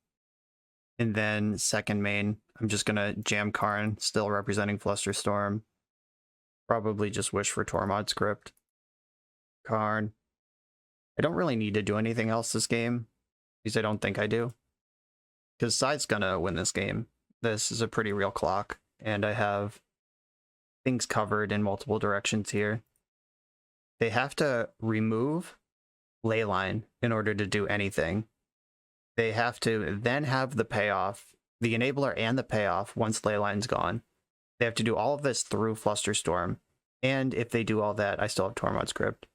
And then second main, I'm just going to jam Karn, still representing Flusterstorm. Probably just wish for Tormod's Crypt. Karn. I don't really need to do anything else this game, because I don't think I do. Because Sai's going to win this game. This is a pretty real clock, and I have things covered in multiple directions here. They have to remove Leyline in order to do anything. They have to then have the payoff, the enabler and the payoff once Leyline's gone. They have to do all of this through Flusterstorm. And if they do all that, I still have Tormod's Crypt.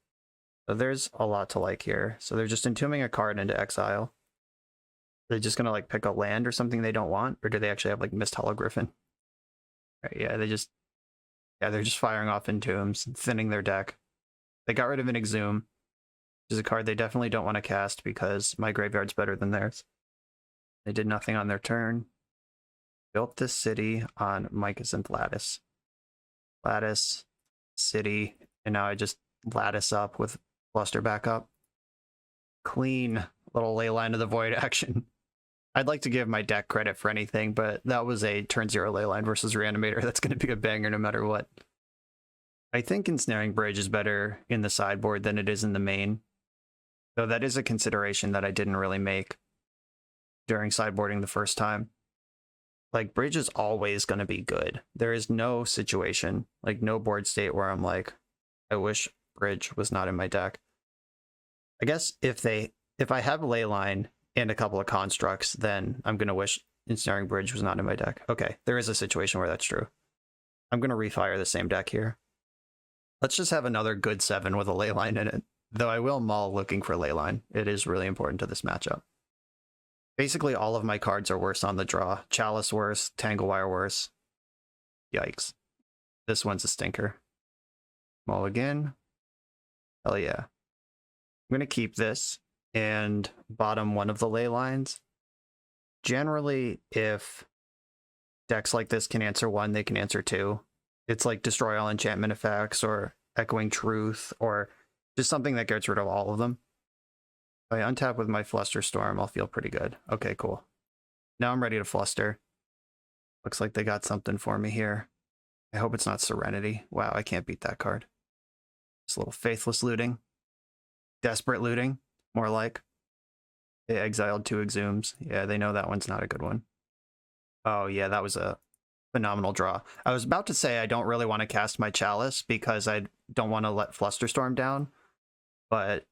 So there's a lot to like here. So they're just entombing a card into exile. They're just gonna like pick a land or something they don't want, or do they actually have like Mist Hologriffin? Right, yeah, they're just firing off entombs, thinning their deck. They got rid of an Exhume, which is a card they definitely don't want to cast because my graveyard's better than theirs. They did nothing on their turn. Built this city on Mycosynth Lattice. Lattice, city, and now I just lattice up with Fluster back up. Clean little Leyline of the Void action. I'd like to give my deck credit for anything, but that was a turn 0 Leyline versus Reanimator. That's going to be a banger no matter what. I think Ensnaring Bridge is better in the sideboard than it is in the main. Though that is a consideration that I didn't really make during sideboarding the first time. Like, Bridge is always going to be good. There is no situation, like no board state where I'm like, I wish Bridge was not in my deck. I guess if I have Leyline and a couple of constructs, then I'm going to wish Ensnaring Bridge was not in my deck. Okay, there is a situation where that's true. I'm going to refire the same deck here. Let's just have another good 7 with a Leyline in it. Though I will maul looking for Leyline. It is really important to this matchup. Basically, all of my cards are worse on the draw. Chalice worse, Tangle Wire worse. Yikes. This one's a stinker. Maul again. Hell yeah. I'm going to keep this and bottom one of the ley lines. Generally, if decks like this can answer 1, they can answer 2. It's like Destroy All Enchantment Effects or Echoing Truth or just something that gets rid of all of them. If I untap with my Flusterstorm, I'll feel pretty good. Okay, cool. Now I'm ready to fluster. Looks like they got something for me here. I hope it's not Serenity. Wow, I can't beat that card. Just a little faithless looting. Desperate looting, more like. They exiled 2 Exhumes. Yeah, they know that one's not a good one. Oh yeah, that was a phenomenal draw. I was about to say I don't really want to cast my Chalice because I don't want to let Flusterstorm down, but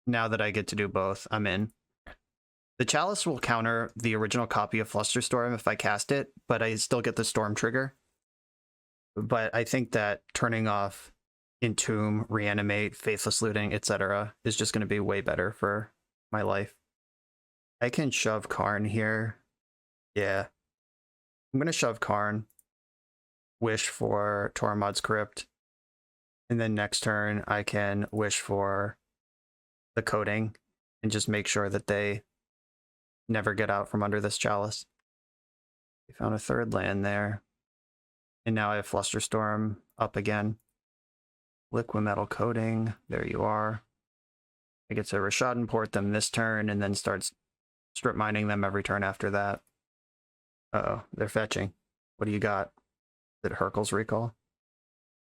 now that I get to do both, I'm in. The Chalice will counter the original copy of Flusterstorm if I cast it, but I still get the Storm trigger. But I think that turning off Entomb, Reanimate, Faithless Looting, etc. is just going to be way better for my life. I can shove Karn here. Yeah. I'm going to shove Karn, wish for Tormod's Crypt, and then next turn I can wish for the Coding and just make sure that they never get out from under this Chalice. We found a 3rd land there. And now I have Flusterstorm up again. Liquimetal Coding, there you are. I get to Rashad port them this turn and then start strip mining them every turn after that. Uh-oh, they're fetching. What do you got? Is it Hurkyl's Recall?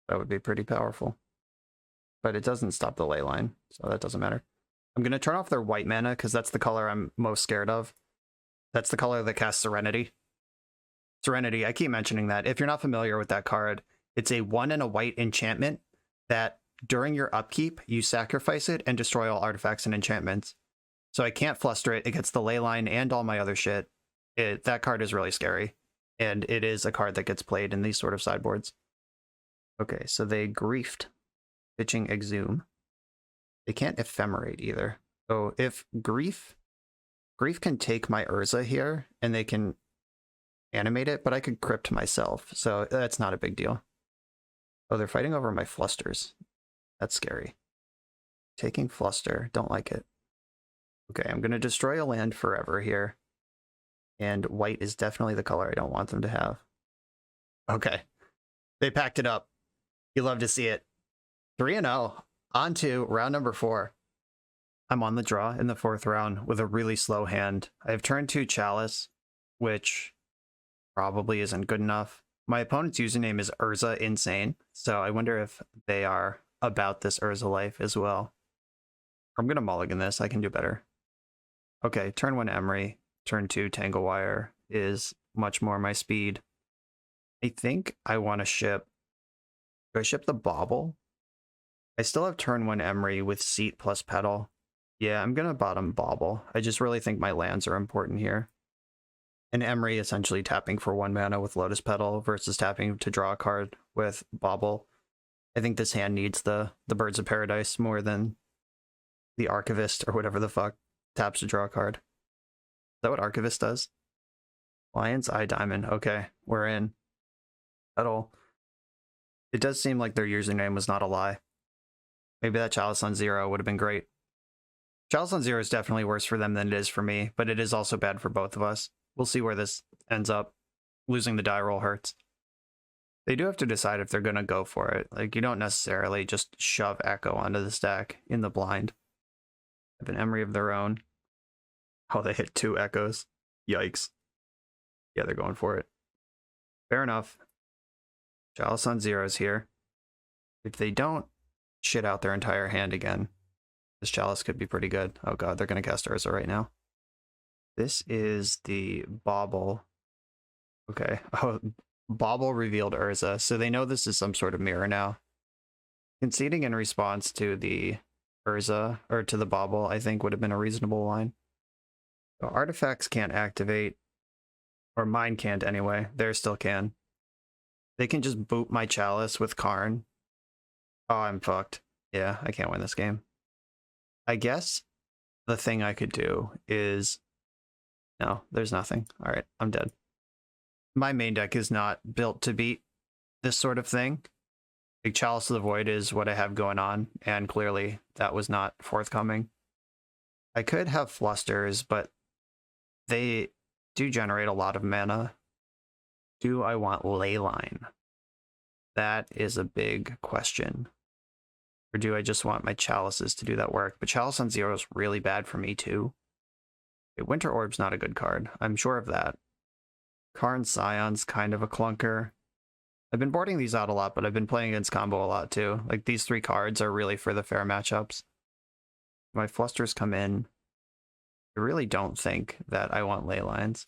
That would be pretty powerful. But it doesn't stop the ley line, so that doesn't matter. I'm going to turn off their white mana because that's the color I'm most scared of. That's the color that casts Serenity. Serenity, I keep mentioning that. If you're not familiar with that card, it's a 1 and a white enchantment that during your upkeep, you sacrifice it and destroy all artifacts and enchantments. So I can't fluster it. It gets the ley line and all my other shit. That card is really scary. And it is a card that gets played in these sort of sideboards. Okay, so they griefed, pitching Exhume. They can't ephemerate either. So if Grief can take my Urza here, and they can animate it, but I could crypt myself, so that's not a big deal. Oh, they're fighting over my Flusters. That's scary. Taking Fluster, don't like it. Okay, I'm going to destroy a land forever here. And white is definitely the color I don't want them to have. Okay, they packed it up. You love to see it. 3-0. On to round number 4. I'm on the draw in the 4th round with a really slow hand. I have turn 2 Chalice, which probably isn't good enough. My opponent's username is Urza Insane, so I wonder if they are about this Urza life as well. I'm going to mulligan this. I can do better. Okay, turn 1 Emery, turn 2 Tangle Wire is much more my speed. I think I want to ship... Do I ship the Bauble? I still have turn 1 Emery with Seat plus Petal. Yeah, I'm going to bottom Bauble. I just really think my lands are important here. And Emery essentially tapping for 1 mana with Lotus Petal versus tapping to draw a card with Bauble. I think this hand needs the Birds of Paradise more than the Archivist or whatever the fuck taps to draw a card. Is that what Archivist does? Lion's Eye Diamond. Okay, we're in. Petal. It does seem like their username was not a lie. Maybe that Chalice on 0 would have been great. Chalice on 0 is definitely worse for them than it is for me, but it is also bad for both of us. We'll see where this ends up. Losing the die roll hurts. They do have to decide if they're going to go for it. Like, you don't necessarily just shove Echo onto the stack in the blind. Have an Emery of their own. Oh, they hit 2 Echoes. Yikes. Yeah, they're going for it. Fair enough. Chalice on 0's here. If they don't shit out their entire hand again, this Chalice could be pretty good. Oh god, they're going to cast Urza right now. This is the Bauble. Okay. Oh, Bauble revealed Urza, so they know this is some sort of mirror now. Conceding in response to the Urza, or to the Bauble, I think would have been a reasonable line. So artifacts can't activate, or mine can't anyway. Theirs still can. They can just boot my Chalice with Karn. Oh, I'm fucked. Yeah, I can't win this game. I guess the thing I could do is... No, there's nothing. Alright, I'm dead. My main deck is not built to beat this sort of thing. Like, Chalice of the Void is what I have going on, and clearly that was not forthcoming. I could have Flusters, but they do generate a lot of mana. Do I want Leyline? That is a big question. Or do I just want my Chalices to do that work? But Chalice on 0 is really bad for me too. Winter Orb's not a good card. I'm sure of that. Karn Scion's kind of a clunker. I've been boarding these out a lot, but I've been playing against combo a lot too. Like, these 3 cards are really for the fair matchups. My Flusters come in. I really don't think that I want Leylines.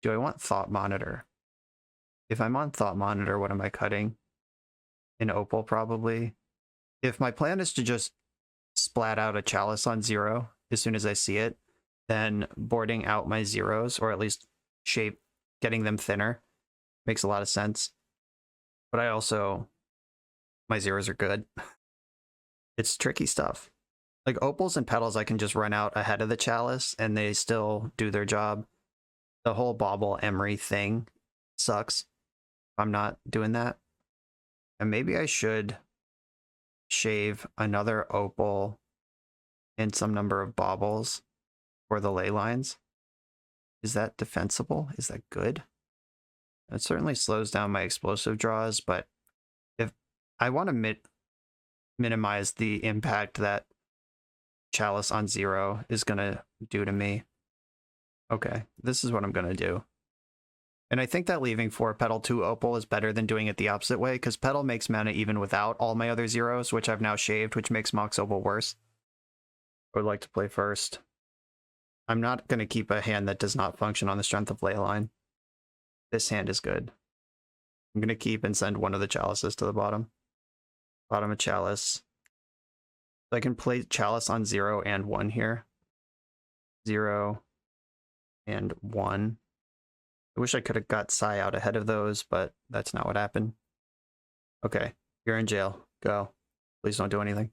Do I want Thought Monitor? If I'm on Thought Monitor, what am I cutting? An Opal, probably. If my plan is to just splat out a Chalice on 0 as soon as I see it, then boarding out my 0s, or at least getting them thinner, makes a lot of sense. But I also... my 0s are good. It's tricky stuff. Like, Opals and Petals I can just run out ahead of the Chalice, and they still do their job. The whole Bauble Emery thing sucks. I'm not doing that. And maybe I should shave another Opal and some number of Baubles for the ley lines. Is that defensible? Is that good? It certainly slows down my explosive draws, but if I want to minimize the impact that Chalice on 0 is going to do to me. Okay, this is what I'm going to do. And I think that leaving 4 Petal 2 Opal is better than doing it the opposite way, because Petal makes mana even without all my other 0s, which I've now shaved, which makes Mox Opal worse. I would like to play first. I'm not going to keep a hand that does not function on the strength of Leyline. This hand is good. I'm going to keep and send one of the Chalices to the bottom. Bottom of Chalice. So I can play Chalice on 0 and 1 here. 0 and 1. I wish I could have got Psy out ahead of those, but that's not what happened. Okay, you're in jail. Go. Please don't do anything.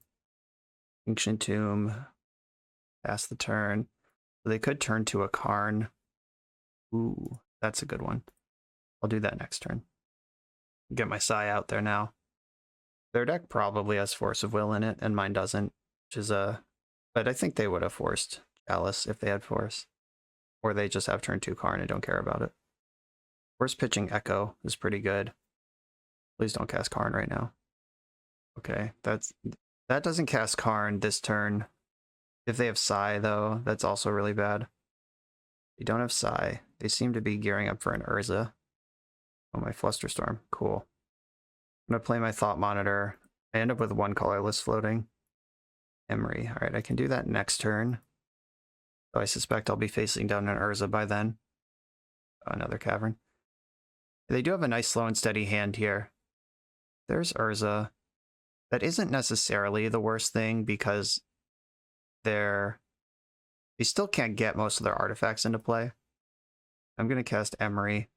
Ancient Tomb. Pass the turn. So they could turn to a Karn. Ooh, that's a good one. I'll do that next turn. Get my Psy out there now. Their deck probably has Force of Will in it, and mine doesn't, which is a... But I think they would have forced Chalice if they had Force. Or they just have turn 2 Karn and don't care about it. Worst pitching Echo is pretty good. Please don't cast Karn right now. Okay, that doesn't cast Karn this turn. If they have Psy, though, that's also really bad. They don't have Psy. They seem to be gearing up for an Urza. Oh, my Flusterstorm. Cool. I'm going to play my Thought Monitor. I end up with 1 colorless floating. Emery. Alright, I can do that next turn. So I suspect I'll be facing down an Urza by then. Another Cavern. They do have a nice slow and steady hand here. There's Urza. That isn't necessarily the worst thing because they still can't get most of their artifacts into play. I'm going to cast Emery.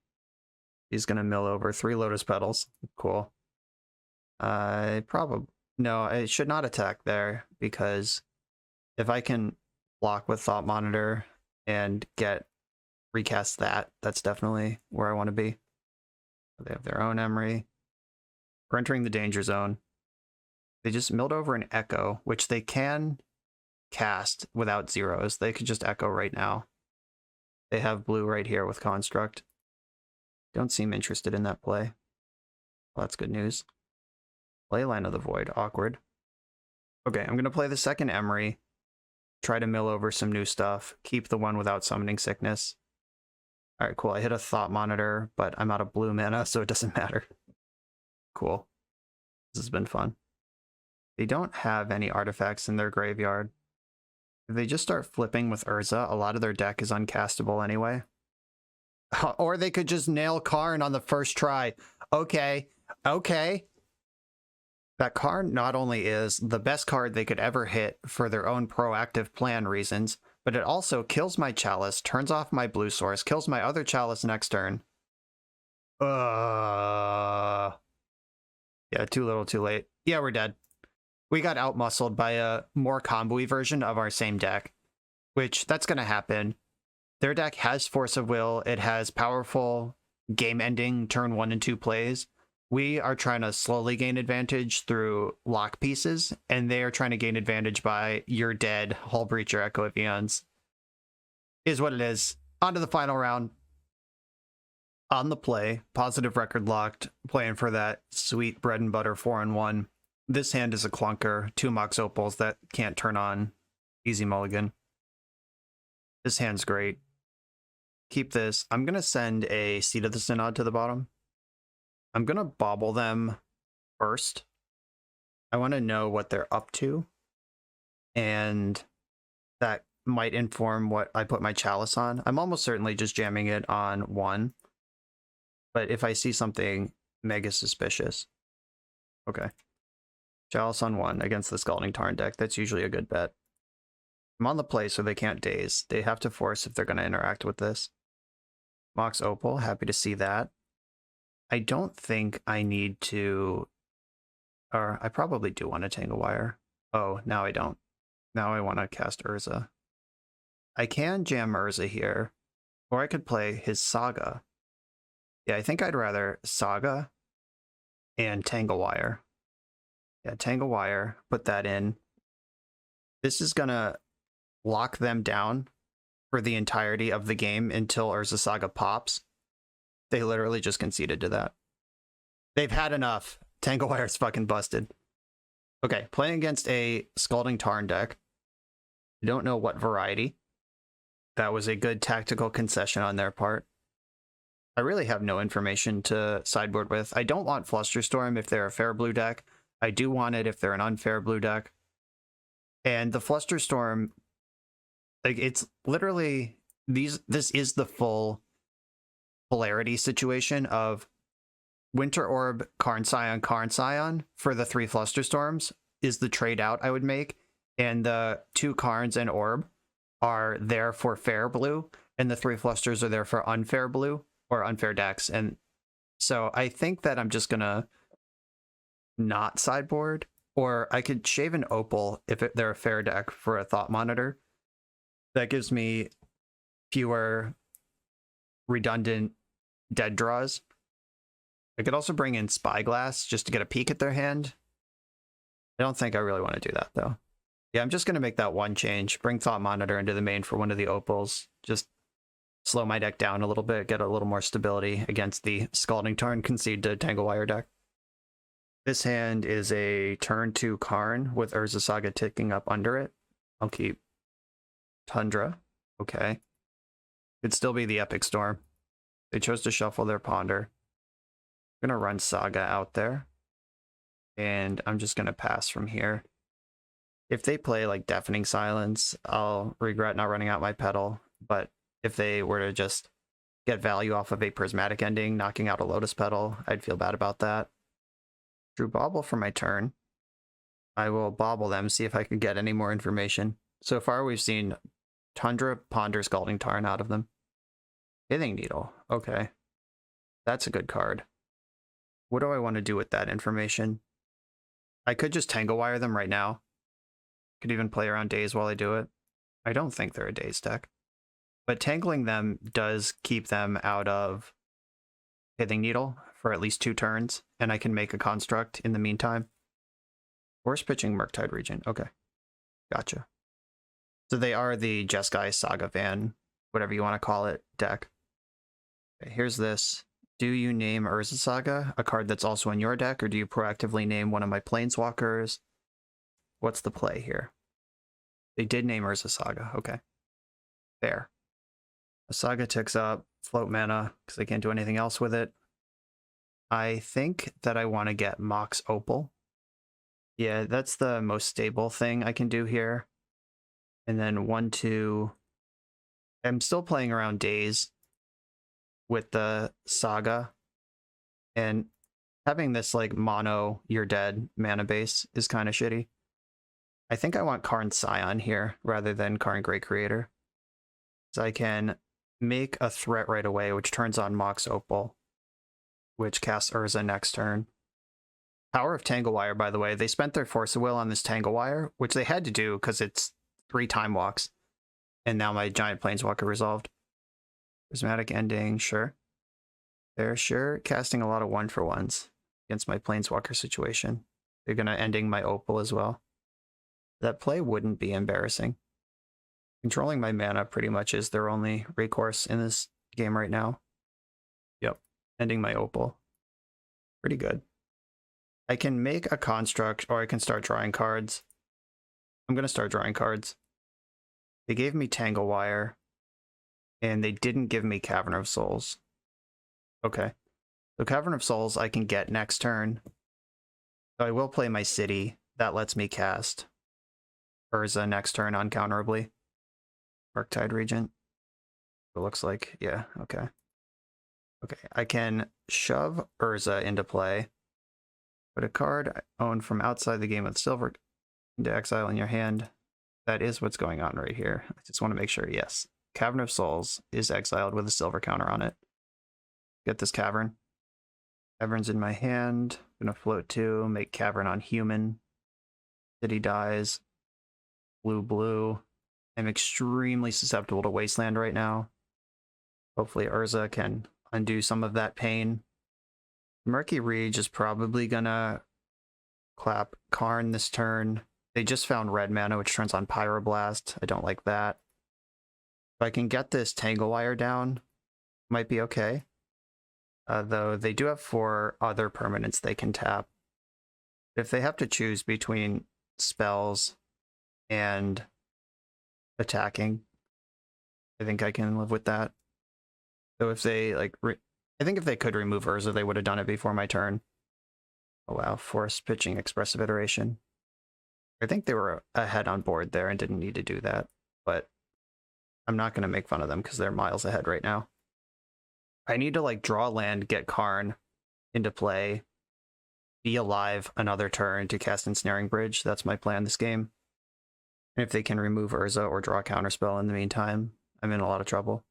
He's going to mill over 3 Lotus Petals. Cool. Probably... No, I should not attack there, because if I can block with Thought Monitor and recast that, that's definitely where I want to be. They have their own Emery. We're entering the danger zone. They just milled over an Echo, which they can cast without zeros. They could just Echo right now. They have blue right here with Construct. Don't seem interested in that play. Well, that's good news. Play Line of the Void. Awkward. Okay, I'm going to play the second Emery. Try to mill over some new stuff. Keep the one without Summoning Sickness. Alright, cool. I hit a Thought Monitor, but I'm out of blue mana, so it doesn't matter. Cool. This has been fun. They don't have any artifacts in their graveyard. If they just start flipping with Urza, a lot of their deck is uncastable anyway. Or they could just nail Karn on the first try. Okay. Okay. That Karn not only is the best card they could ever hit for their own proactive plan reasons, but it also kills my Chalice, turns off my blue source, kills my other Chalice next turn. Yeah, too little, too late. Yeah, we're dead. We got outmuscled by a more combo-y version of our same deck, which that's going to happen. Their deck has Force of Will. It has powerful game-ending turn 1 and 2 plays. We are trying to slowly gain advantage through lock pieces, and they are trying to gain advantage by you're dead, Hull Breacher, Echo of Eons. Is what it is. On to the final round. On the play, positive record locked, playing for that sweet bread and butter 4-1. This hand is a clunker, 2 Mox Opals that can't turn on. Easy mulligan. This hand's great. Keep this. I'm going to send a Seed of the Synod to the bottom. I'm going to bobble them first. I want to know what they're up to. And that might inform what I put my Chalice on. I'm almost certainly just jamming it on 1. But if I see something mega suspicious. Okay. Chalice on 1 against the Scalding Tarn deck. That's usually a good bet. I'm on the play so they can't daze. They have to force if they're going to interact with this. Mox Opal, happy to see that. I don't think I need to... Or I probably do want to Tangle Wire. Oh, now I don't. Now I want to cast Urza. I can jam Urza here. Or I could play his Saga. Yeah, I think I'd rather Saga and Tangle Wire. Yeah, Tangle Wire, put that in. This is gonna lock them down for the entirety of the game until Urza Saga pops. They literally just conceded to that. They've had enough. Tangle Wire's fucking busted. Okay, playing against a Scalding Tarn deck. I don't know what variety. That was a good tactical concession on their part. I really have no information to sideboard with. I don't want Flusterstorm if they're a fair blue deck. I do want it if they're an unfair blue deck. And the Flusterstorm, like, it's literally this is the full polarity situation of Winter Orb, Karn Scion for the 3 Flusterstorms is the trade out I would make. And the 2 Karns and Orb are there for fair blue, and the 3 Flusters are there for unfair blue or unfair decks. And so I think that I'm just gonna not sideboard, or I could shave an Opal if they're a fair deck for a Thought Monitor. That gives me fewer redundant dead draws. I could also bring in Spyglass just to get a peek at their hand. I don't think I really want to do that, though. Yeah, I'm just going to make that one change. Bring Thought Monitor into the main for one of the Opals. Just slow my deck down a little bit, get a little more stability against the Scalding Tarn concede to Tangle Wire deck. This hand is a turn 2 Karn with Urza Saga ticking up under it. I'll keep Tundra. Okay. Could still be the Epic Storm. They chose to shuffle their Ponder. I'm going to run Saga out there. And I'm just going to pass from here. If they play like Deafening Silence, I'll regret not running out my Petal. But if they were to just get value off of a Prismatic Ending, knocking out a Lotus Petal, I'd feel bad about that. Drew Bobble for my turn. I will bobble them, see if I can get any more information. So far we've seen Tundra, Ponder, Scalding Tarn out of them. Pithing Needle. Okay. That's a good card. What do I want to do with that information? I could just Tangle Wire them right now. Could even play around Daze while I do it. I don't think they're a Daze deck. But tangling them does keep them out of Pithing Needle for at least 2 turns, and I can make a construct in the meantime. Force pitching Murktide Regent. Okay. Gotcha. So they are the Jeskai Saga Van, whatever you want to call it, deck. Okay, here's this. Do you name Urza Saga, a card that's also in your deck, or do you proactively name one of my Planeswalkers? What's the play here? They did name Urza Saga. Okay. Fair. A Saga ticks up, float mana, because they can't do anything else with it. I think that I want to get Mox Opal. Yeah, that's the most stable thing I can do here. And then 1, 2. I'm still playing around Daze with the Saga. And having this like mono you're dead mana base is kind of shitty. I think I want Karn Scion here rather than Karn Great Creator. So I can make a threat right away, which turns on Mox Opal, which casts Urza next turn. Power of Tangle Wire, by the way, they spent their Force of Will on this Tangle Wire, which they had to do because it's 3 time walks. And now my Giant Planeswalker resolved. Prismatic Ending, sure. They're sure casting a lot of 1-for-1s against my Planeswalker situation. They're going to ending my Opal as well. That play wouldn't be embarrassing. Controlling my mana pretty much is their only recourse in this game right now. Yep, ending my Opal. Pretty good. I can make a construct, or I can start drawing cards. I'm going to start drawing cards. They gave me Tangle Wire, and they didn't give me Cavern of Souls. Okay. So Cavern of Souls I can get next turn. So I will play my city. That lets me cast Urza next turn uncounterably. Murktide Regent. It looks like, yeah, okay. Okay, I can shove Urza into play. Put a card I own from outside the game with silver into exile in your hand. That is what's going on right here. I just want to make sure, yes. Cavern of Souls is exiled with a silver counter on it. Get this Cavern. Cavern's in my hand. I'm going to float 2, make Cavern on human. City dies. Blue, blue. I'm extremely susceptible to Wasteland right now. Hopefully Urza can undo some of that pain. Murky Reach is probably gonna clap Karn this turn. They just found red mana, which turns on Pyroblast. I don't like that. If I can get this Tangle Wire down, might be okay. Though they do have 4 other permanents they can tap. If they have to choose between spells and attacking, I think I can live with that. So if they like, I think if they could remove Urza, they would have done it before my turn. Oh wow, Force pitching Expressive Iteration. I think they were ahead on board there and didn't need to do that, but I'm not going to make fun of them because they're miles ahead right now. I need to like draw land, get Karn into play, be alive another turn to cast Ensnaring Bridge. That's my plan this game. And if they can remove Urza or draw a counterspell in the meantime, I'm in a lot of trouble.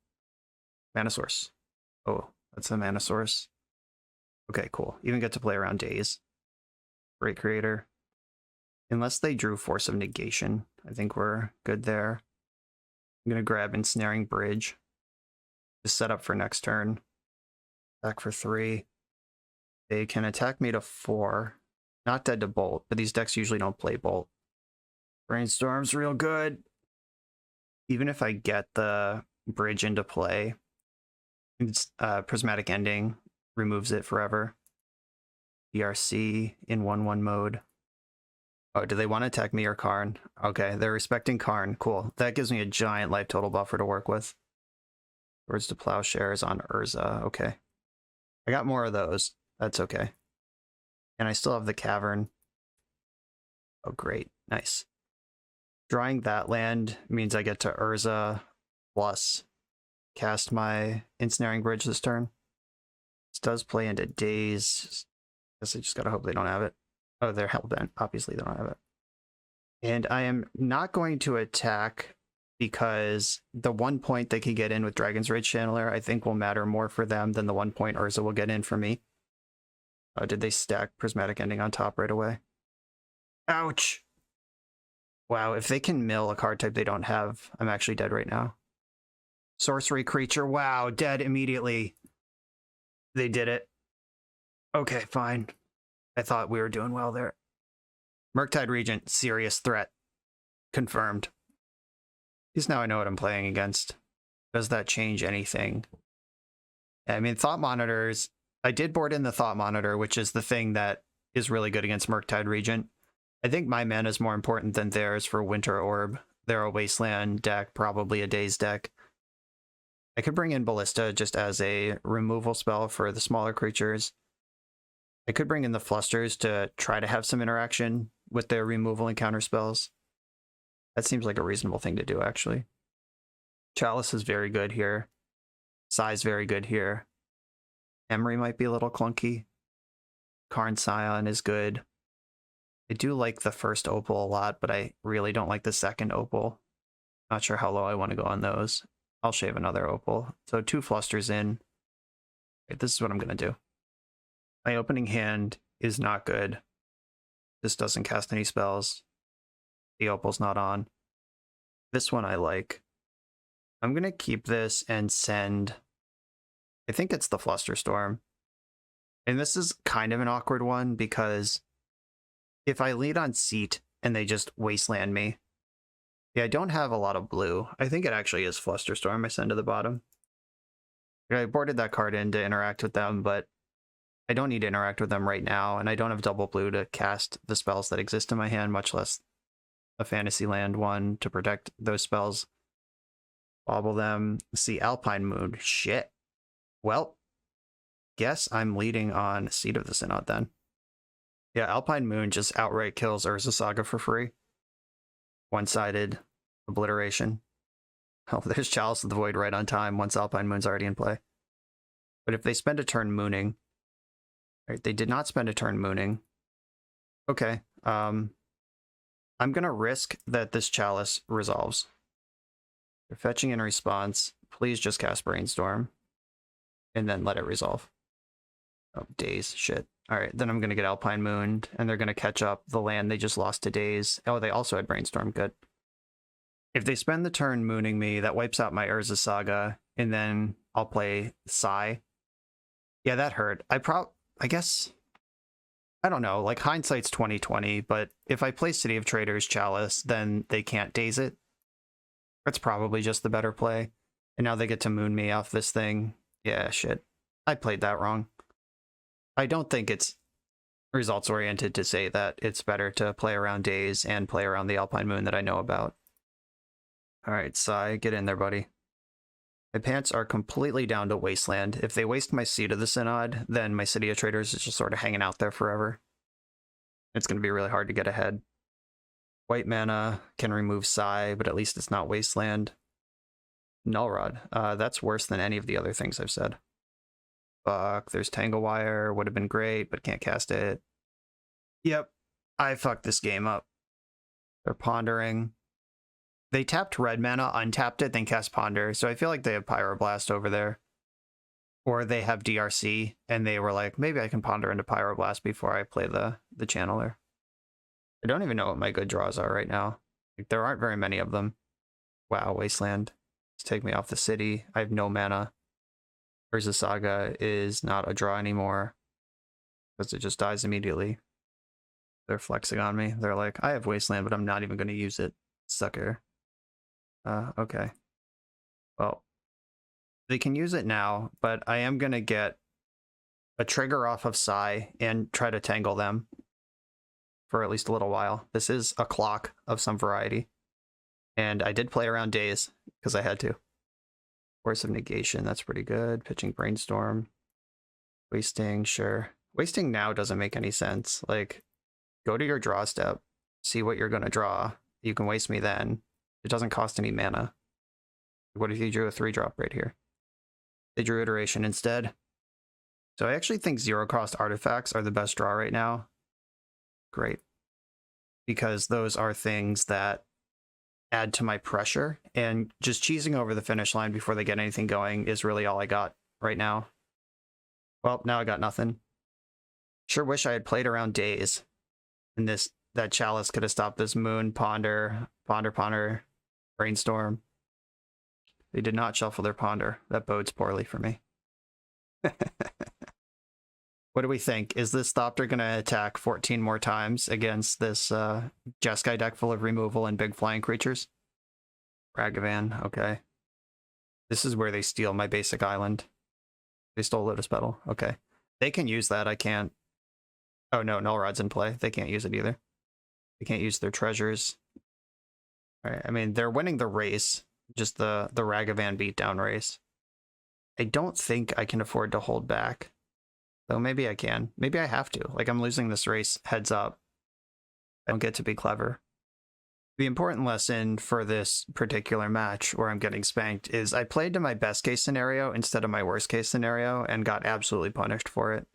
Mana Source. Oh, that's a Mana Source. Okay, cool. Even get to play around Daze. Great Creator. Unless they drew Force of Negation, I think we're good there. I'm going to grab Ensnaring Bridge. Just set up for next turn. Attack for 3. They can attack me to 4. Not dead to Bolt, but these decks usually don't play Bolt. Brainstorm's real good. Even if I get the bridge into play, it's Prismatic Ending removes it forever. ERC in 1/1 mode. Oh, do they want to attack me or Karn? Okay, they're respecting Karn. Cool. That gives me a giant life total buffer to work with. Words to Plowshares on Urza. Okay. I got more of those. That's okay. And I still have the Cavern. Oh, great. Nice. Drawing that land means I get to Urza plus cast my Ensnaring Bridge this turn. This does play into Daze. Guess I just gotta hope they don't have it. Oh, they're hellbent. Obviously, they don't have it. And I am not going to attack because the 1 point they can get in with Dragon's Rage Channeler, I think will matter more for them than the 1 point Urza will get in for me. Did they stack Prismatic Ending on top right away? Ouch! Wow, if they can mill a card type they don't have, I'm actually dead right now. Sorcery creature, wow, dead immediately. They did it. Okay, fine. I thought we were doing well there. Murktide Regent, serious threat. Confirmed. At least now I know what I'm playing against. Does that change anything? I mean, Thought Monitors, I did board in the Thought Monitor, which is the thing that is really good against Murktide Regent. I think my mana is more important than theirs for Winter Orb. They're a Wasteland deck, probably a Daze deck. I could bring in Ballista just as a removal spell for the smaller creatures. I could bring in the Flusters to try to have some interaction with their removal and counter spells. That seems like a reasonable thing to do, actually. Chalice is very good here. Sai's very good here. Emery might be a little clunky. Karn Scion is good. I do like the first Opal a lot, but I really don't like the second Opal. Not sure how low I want to go on those. I'll shave another Opal. So 2 Flusters in. Right, this is what I'm going to do. My opening hand is not good. This doesn't cast any spells. The Opal's not on. This one I like. I'm going to keep this and send... I think it's the Flusterstorm. And this is kind of an awkward one because if I lead on Seat and they just wasteland me... Yeah, I don't have a lot of blue. I think it actually is Flusterstorm I send to the bottom. I boarded that card in to interact with them, but I don't need to interact with them right now, and I don't have double blue to cast the spells that exist in my hand, much less a Fantasyland one to protect those spells. Bobble them. See, Alpine Moon. Shit. Well, guess I'm leading on Seed of the Synod then. Yeah, Alpine Moon just outright kills Urza Saga for free. One-sided obliteration. Oh, there's Chalice of the Void right on time once Alpine Moon's already in play. But if they spend a turn mooning... Right, they did not spend a turn mooning. Okay. I'm going to risk that this Chalice resolves. They're fetching in response. Please just cast Brainstorm. And then let it resolve. Oh, Daze. Shit. Alright, then I'm going to get Alpine Mooned, and they're going to catch up the land they just lost to Daze. Oh, they also had Brainstorm. Good. If they spend the turn mooning me, that wipes out my Urza Saga, and then I'll play Sai. Yeah, that hurt. I guess, I don't know, like hindsight's 20/20, but if I play City of Traders Chalice, then they can't Daze it. That's probably just the better play. And now they get to moon me off this thing. Yeah, shit. I played that wrong. I don't think it's results oriented to say that it's better to play around Daze and play around the Alpine Moon that I know about. Alright, Sai, get in there, buddy. My pants are completely down to Wasteland. If they waste my Seed of the Synod, then my City of Traders is just sort of hanging out there forever. It's going to be really hard to get ahead. White mana can remove Sai, but at least it's not Wasteland. Nullrod. That's worse than any of the other things I've said. Fuck, there's Tangle Wire. Would have been great, but can't cast it. Yep, I fucked this game up. They're pondering. They tapped red mana, untapped it, then cast Ponder. So I feel like they have Pyroblast over there. Or they have DRC, and they were like, maybe I can Ponder into Pyroblast before I play the Channeler. I don't even know what my good draws are right now. Like, there aren't very many of them. Wow, Wasteland. Just take me off the city. I have no mana. Urza Saga is not a draw anymore. Because it just dies immediately. They're flexing on me. They're like, I have Wasteland, but I'm not even going to use it. Sucker. Okay. Well, they can use it now, but I am going to get a trigger off of Sai and try to tangle them for at least a little while. This is a clock of some variety. And I did play around Daze because I had to. Force of Negation, that's pretty good. Pitching Brainstorm. Wasting, sure. Wasting now doesn't make any sense. Like, go to your draw step, see what you're going to draw. You can waste me then. It doesn't cost any mana. What if you drew a 3-drop right here? They drew Iteration instead. So I actually think 0-cost artifacts are the best draw right now. Great. Because those are things that add to my pressure, and just cheesing over the finish line before they get anything going is really all I got right now. Well, now I got nothing. Sure wish I had played around days, and that Chalice could have stopped this Moon, Ponder, Brainstorm. They did not shuffle their Ponder. That bodes poorly for me. What do we think? Is this Thopter going to attack 14 more times against this Jeskai deck full of removal and big flying creatures? Ragavan, okay. This is where they steal my basic island. They stole Lotus Petal, okay. They can use that, I can't. Oh no, Null Rod's in play. They can't use it either. They can't use their treasures. Alright, I mean, they're winning the race. Just the Ragavan beatdown race. I don't think I can afford to hold back. Though maybe I can. Maybe I have to. Like, I'm losing this race heads up. I don't get to be clever. The important lesson for this particular match where I'm getting spanked is I played to my best case scenario instead of my worst case scenario and got absolutely punished for it.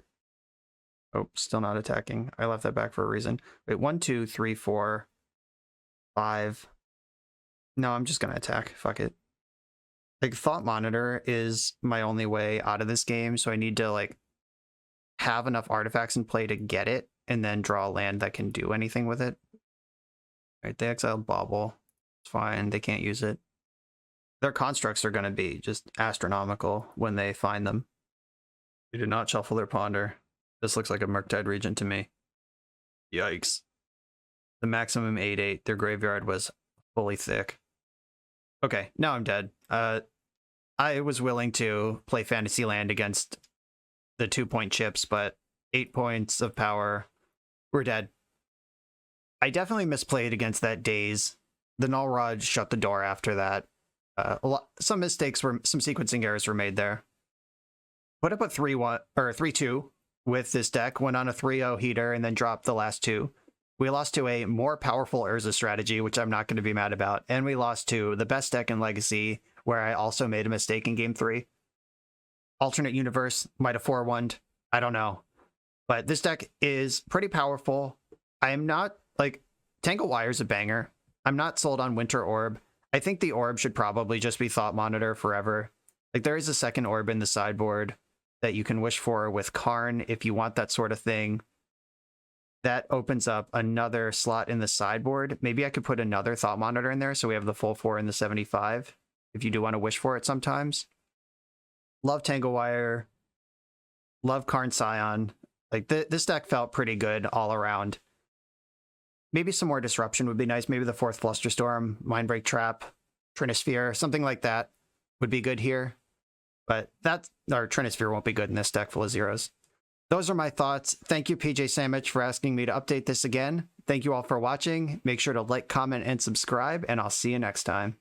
Oh, still not attacking. I left that back for a reason. Wait, 1, 2, 3, 4, 5. No, I'm just gonna attack. Fuck it. Like, Thought Monitor is my only way out of this game, so I need to, like, have enough artifacts in play to get it, and then draw a land that can do anything with it. Right, they exiled Bauble. It's fine, they can't use it. Their constructs are going to be just astronomical when they find them. They did not shuffle their Ponder. This looks like a Murktide Regent to me. Yikes. The maximum 8/8, their graveyard was fully thick. Okay, now I'm dead. I was willing to play Fantasyland against the 2-point chips, but 8 points of power, we're dead. I definitely misplayed against that Daze. The Null Rod shut the door after that. Some sequencing errors were made there. Put up a 3-1 or 3-2 with this deck, went on a 3-0 heater, and then dropped the last two. We lost to a more powerful Urza strategy, which I'm not going to be mad about, and we lost to the best deck in Legacy, where I also made a mistake in Game 3. Alternate universe, might have 4-1'd, I don't know. But this deck is pretty powerful. I am not, like, Tangle Wire is a banger. I'm not sold on Winter Orb. I think the orb should probably just be Thought Monitor forever. Like, there is a second orb in the sideboard that you can wish for with Karn if you want that sort of thing. That opens up another slot in the sideboard. Maybe I could put another Thought Monitor in there so we have the full 4 in the 75, if you do want to wish for it sometimes. Love Tangle Wire. Love Karn Scion. Like, this deck felt pretty good all around. Maybe some more disruption would be nice. Maybe the 4th Flusterstorm, Mindbreak Trap, Trinisphere, something like that would be good here. But Trinisphere won't be good in this deck full of zeros. Those are my thoughts. Thank you, PJSammich, for asking me to update this again. Thank you all for watching. Make sure to like, comment, and subscribe, and I'll see you next time.